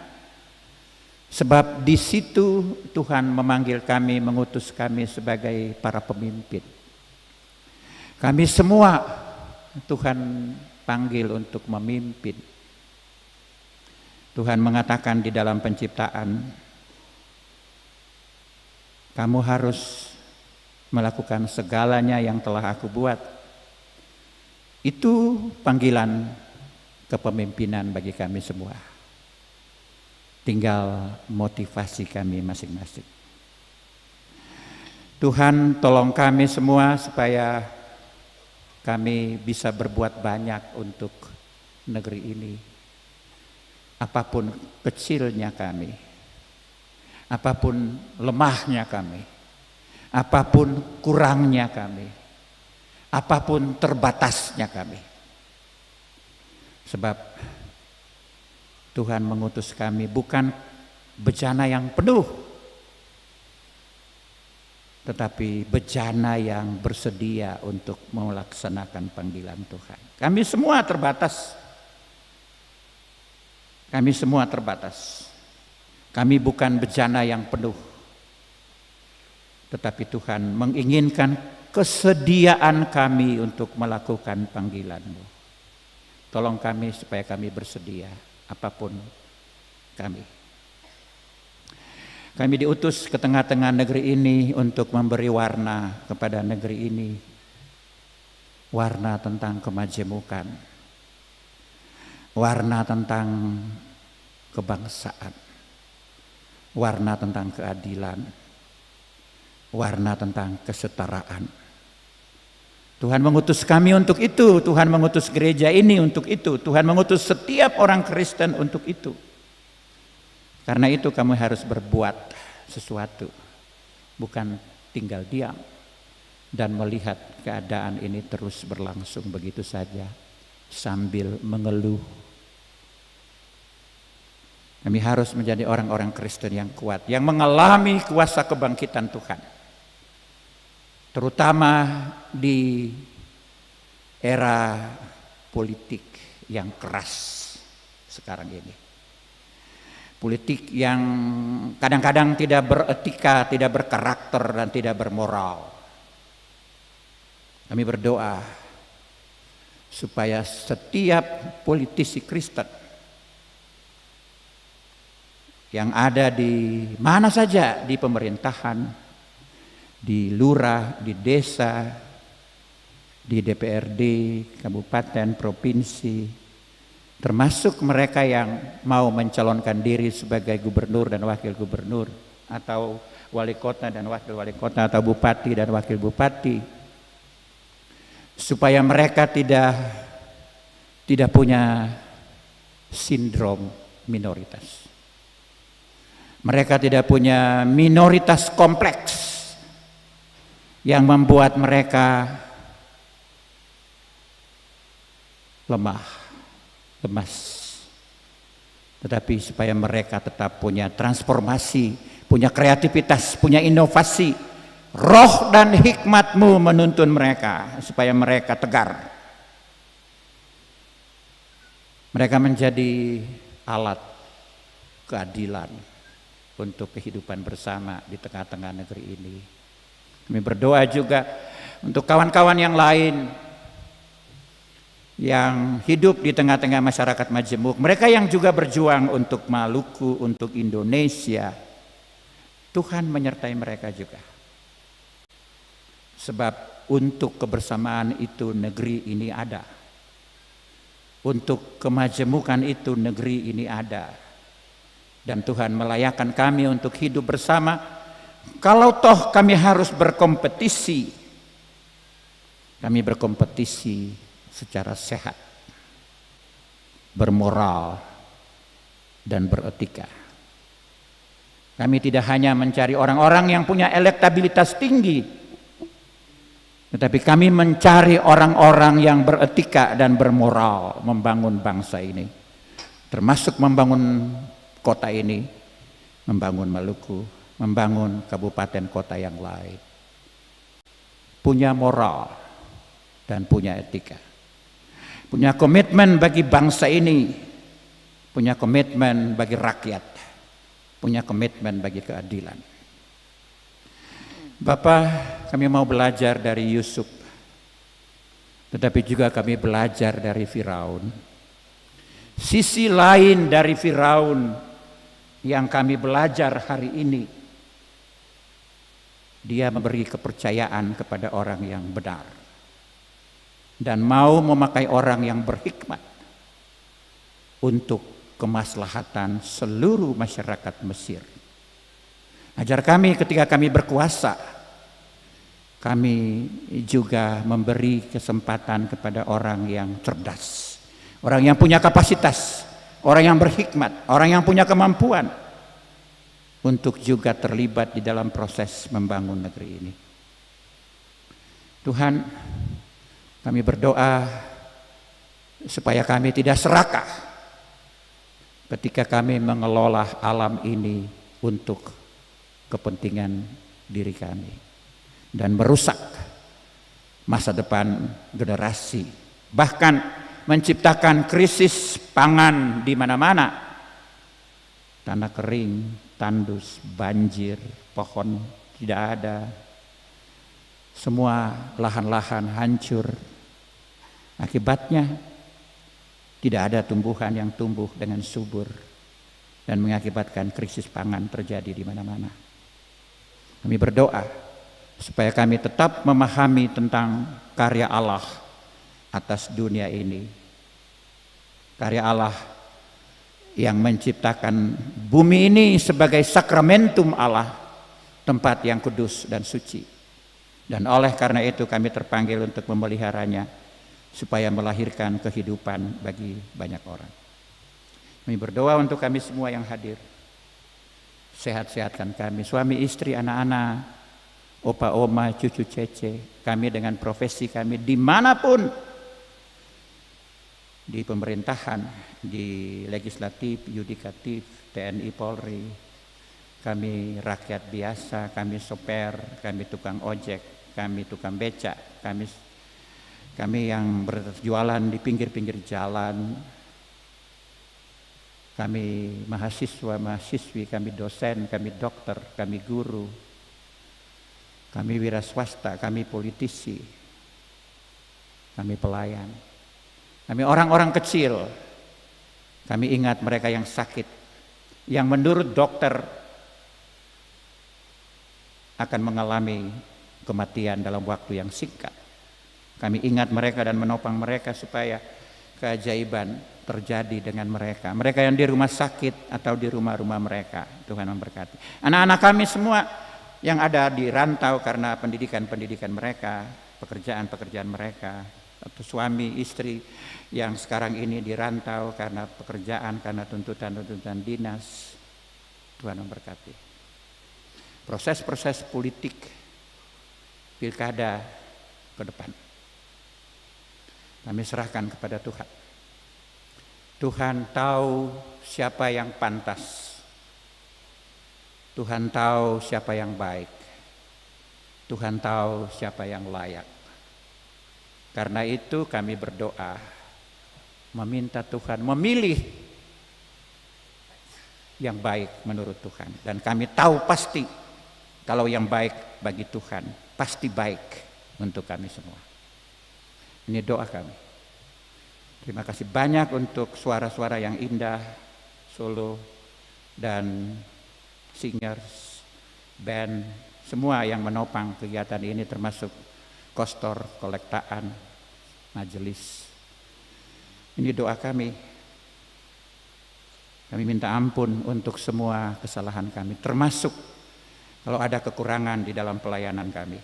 Speaker 2: Sebab di situ Tuhan memanggil kami, mengutus kami sebagai para pemimpin. Kami semua Tuhan panggil untuk memimpin. Tuhan mengatakan di dalam penciptaan, kamu harus melakukan segalanya yang telah aku buat. Itu panggilan kepemimpinan bagi kami semua. Tinggal motivasi kami masing-masing. Tuhan tolong kami semua supaya kami bisa berbuat banyak untuk negeri ini. Apapun kecilnya kami, apapun lemahnya kami, apapun kurangnya kami, apapun terbatasnya kami. Sebab Tuhan mengutus kami bukan bejana yang penuh, tetapi bejana yang bersedia untuk melaksanakan panggilan Tuhan. Kami semua terbatas. Kami semua terbatas. Kami bukan bejana yang penuh, tetapi Tuhan menginginkan kesediaan kami untuk melakukan panggilan-Mu. Tolong kami supaya kami bersedia, apapun kami. Kami diutus ke tengah-tengah negeri ini untuk memberi warna kepada negeri ini. Warna tentang kemajemukan. Warna tentang kebangsaan. Warna tentang keadilan. Warna tentang kesetaraan. Tuhan mengutus kami untuk itu. Tuhan mengutus gereja ini untuk itu. Tuhan mengutus setiap orang Kristen untuk itu. Karena itu kamu harus berbuat sesuatu. Bukan tinggal diam dan melihat keadaan ini terus berlangsung begitu saja sambil mengeluh. Kami harus menjadi orang-orang Kristen yang kuat, yang mengalami kuasa kebangkitan Tuhan. Terutama di era politik yang keras sekarang ini. Politik yang kadang-kadang tidak beretika, tidak berkarakter, dan tidak bermoral. Kami berdoa supaya setiap politisi Kristen yang ada di mana saja, di pemerintahan, di lurah, di desa, di DPRD, kabupaten, provinsi, termasuk mereka yang mau mencalonkan diri sebagai gubernur dan wakil gubernur, atau wali kota dan wakil wali kota, atau bupati dan wakil bupati, supaya mereka tidak punya sindrom minoritas. Mereka tidak punya minoritas kompleks yang membuat mereka lemah, lemas. Tetapi supaya mereka tetap punya transformasi, punya kreativitas, punya inovasi. Roh dan hikmat-Mu menuntun mereka supaya mereka tegar. Mereka menjadi alat keadilan untuk kehidupan bersama di tengah-tengah negeri ini. Kami berdoa juga untuk kawan-kawan yang lain yang hidup di tengah-tengah masyarakat majemuk, mereka yang juga berjuang untuk Maluku, untuk Indonesia. Tuhan menyertai mereka juga. Sebab untuk kebersamaan itu negeri ini ada. Untuk kemajemukan itu negeri ini ada. Dan Tuhan melayakkan kami untuk hidup bersama. Kalau toh kami harus berkompetisi, kami berkompetisi secara sehat, bermoral, dan beretika. Kami tidak hanya mencari orang-orang yang punya elektabilitas tinggi, tetapi kami mencari orang-orang yang beretika dan bermoral membangun bangsa ini, termasuk membangun kota ini, membangun Maluku, membangun kabupaten kota yang lain. Punya moral dan punya etika. Punya komitmen bagi bangsa ini, punya komitmen bagi rakyat, punya komitmen bagi keadilan. Bapak, kami mau belajar dari Yusuf, tetapi juga kami belajar dari Firaun. Sisi lain dari Firaun yang kami belajar hari ini, dia memberi kepercayaan kepada orang yang benar dan mau memakai orang yang berhikmat untuk kemaslahatan seluruh masyarakat Mesir. Ajar kami ketika kami berkuasa, kami juga memberi kesempatan kepada orang yang cerdas, orang yang punya kapasitas, orang yang berhikmat, orang yang punya kemampuan untuk juga terlibat di dalam proses membangun negeri ini. Tuhan, kami berdoa supaya kami tidak serakah ketika kami mengelola alam ini untuk kepentingan diri kami dan merusak masa depan generasi, bahkan menciptakan krisis pangan di mana-mana. Tanah kering, tandus, banjir, pohon tidak ada, semua lahan-lahan hancur. Akibatnya tidak ada tumbuhan yang tumbuh dengan subur dan mengakibatkan krisis pangan terjadi di mana-mana. Kami berdoa supaya kami tetap memahami tentang karya Allah atas dunia ini. Karya Allah yang menciptakan bumi ini sebagai sakramentum Allah, tempat yang kudus dan suci. Dan oleh karena itu kami terpanggil untuk memeliharanya supaya melahirkan kehidupan bagi banyak orang. Kami berdoa untuk kami semua yang hadir. Sehat-sehatkan kami, suami, istri, anak-anak, opa, oma, cucu, cece, kami dengan profesi kami dimanapun, di pemerintahan, di legislatif, yudikatif, TNI, Polri, kami rakyat biasa, kami sopir, kami tukang ojek, kami tukang becak, kami yang berjualan di pinggir-pinggir jalan, kami mahasiswa, mahasiswi, kami dosen, kami dokter, kami guru, kami wira swasta, kami politisi, kami pelayan, kami orang-orang kecil. Kami ingat mereka yang sakit, yang menurut dokter akan mengalami kematian dalam waktu yang singkat. Kami ingat mereka dan menopang mereka supaya keajaiban terjadi dengan mereka. Mereka yang di rumah sakit atau di rumah-rumah mereka. Tuhan memberkati. Anak-anak kami semua yang ada di rantau karena pendidikan-pendidikan mereka, pekerjaan-pekerjaan mereka, atau suami, istri yang sekarang ini di rantau karena pekerjaan, karena tuntutan-tuntutan dinas. Tuhan memberkati. Proses-proses politik pilkada ke depan kami serahkan kepada Tuhan. Tuhan tahu siapa yang pantas. Tuhan tahu siapa yang baik. Tuhan tahu siapa yang layak. Karena itu kami berdoa, meminta Tuhan memilih yang baik menurut Tuhan. Dan kami tahu pasti kalau yang baik bagi Tuhan pasti baik untuk kami semua. Ini doa kami. Terima kasih banyak untuk suara-suara yang indah, solo dan singers, band, semua yang menopang kegiatan ini termasuk kostor, kolektaan, majelis. Ini doa kami. Kami minta ampun untuk semua kesalahan kami, termasuk kalau ada kekurangan di dalam pelayanan kami.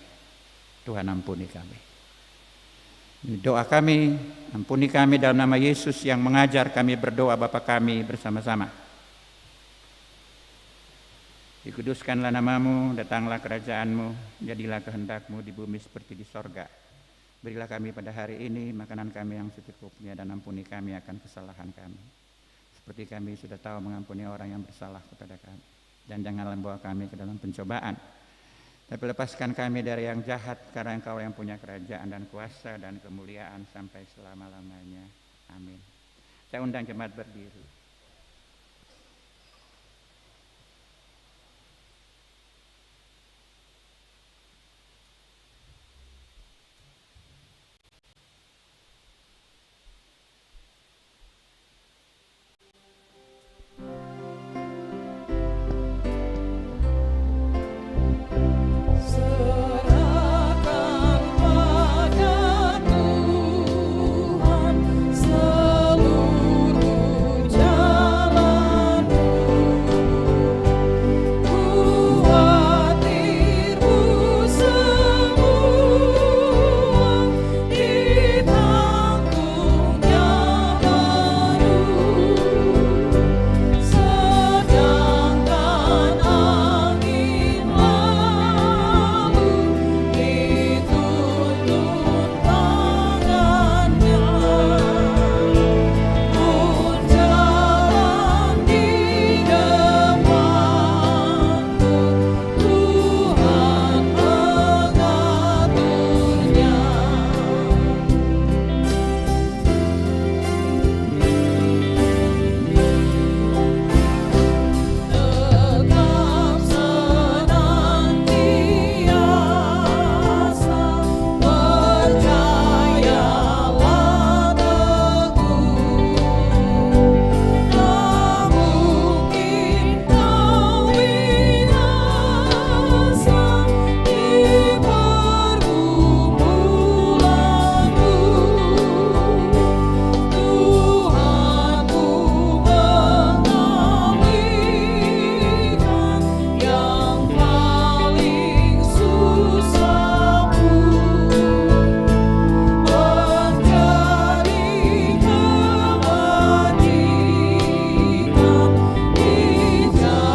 Speaker 2: Tuhan ampuni kami. Ini doa kami, ampuni kami dalam nama Yesus yang mengajar kami berdoa Bapa kami bersama-sama. Dikuduskanlah namamu, datanglah kerajaanmu, jadilah kehendakmu di bumi seperti di sorga. Berilah kami pada hari ini makanan kami yang secukupnya dan ampuni kami akan kesalahan kami. Seperti kami sudah tahu mengampuni orang yang bersalah kepada kami. Dan janganlah membawa kami ke dalam pencobaan, tapi lepaskan kami dari yang jahat, karena Engkau yang punya kerajaan dan kuasa dan kemuliaan sampai selama-lamanya. Amin. Saya undang jemaat berdiri.
Speaker 4: Serahkan pada Tuhan seluruh jalanmu, khawatirmu semua ditanggungnya penuh, sedangkan angin lalu dituntun tangannya, pun jalan di depanku, Tuhan mengaturnya. Tegap senantiasa, percayalah teguh, tak mungkin kau binasa di pergumulanmu. Tuhanmu mengalihkan yang paling susah pun, menjadi kebajikan di jalan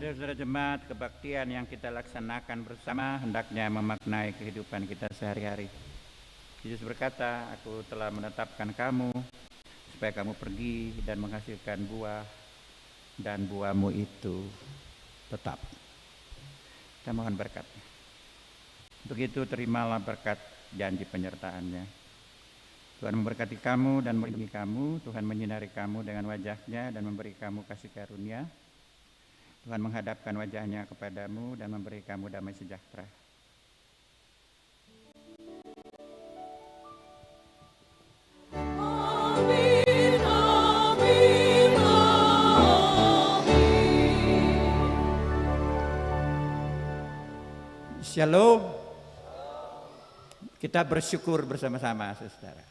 Speaker 2: Saudara-saudara jemaat, kebaktian yang kita laksanakan bersama hendaknya memaknai kehidupan kita sehari-hari. Yesus berkata, "Aku telah menetapkan kamu supaya kamu pergi dan menghasilkan buah, dan buahmu itu tetap." Kita mohon berkat-Nya. Untuk itu terimalah berkat janji penyertaannya. Tuhan memberkati kamu dan melindungi kamu. Tuhan menyinari kamu dengan wajah-Nya dan memberi kamu kasih karunia. Tuhan menghadapkan wajah-Nya kepadamu dan memberi kamu damai sejahtera.
Speaker 4: Amin, amin, amin.
Speaker 2: Shalom. Kita bersyukur bersama-sama, saudara.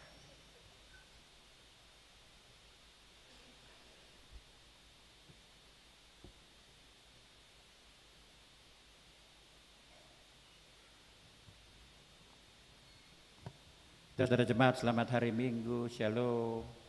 Speaker 2: Saudara jemaat, selamat hari Minggu. Shalom.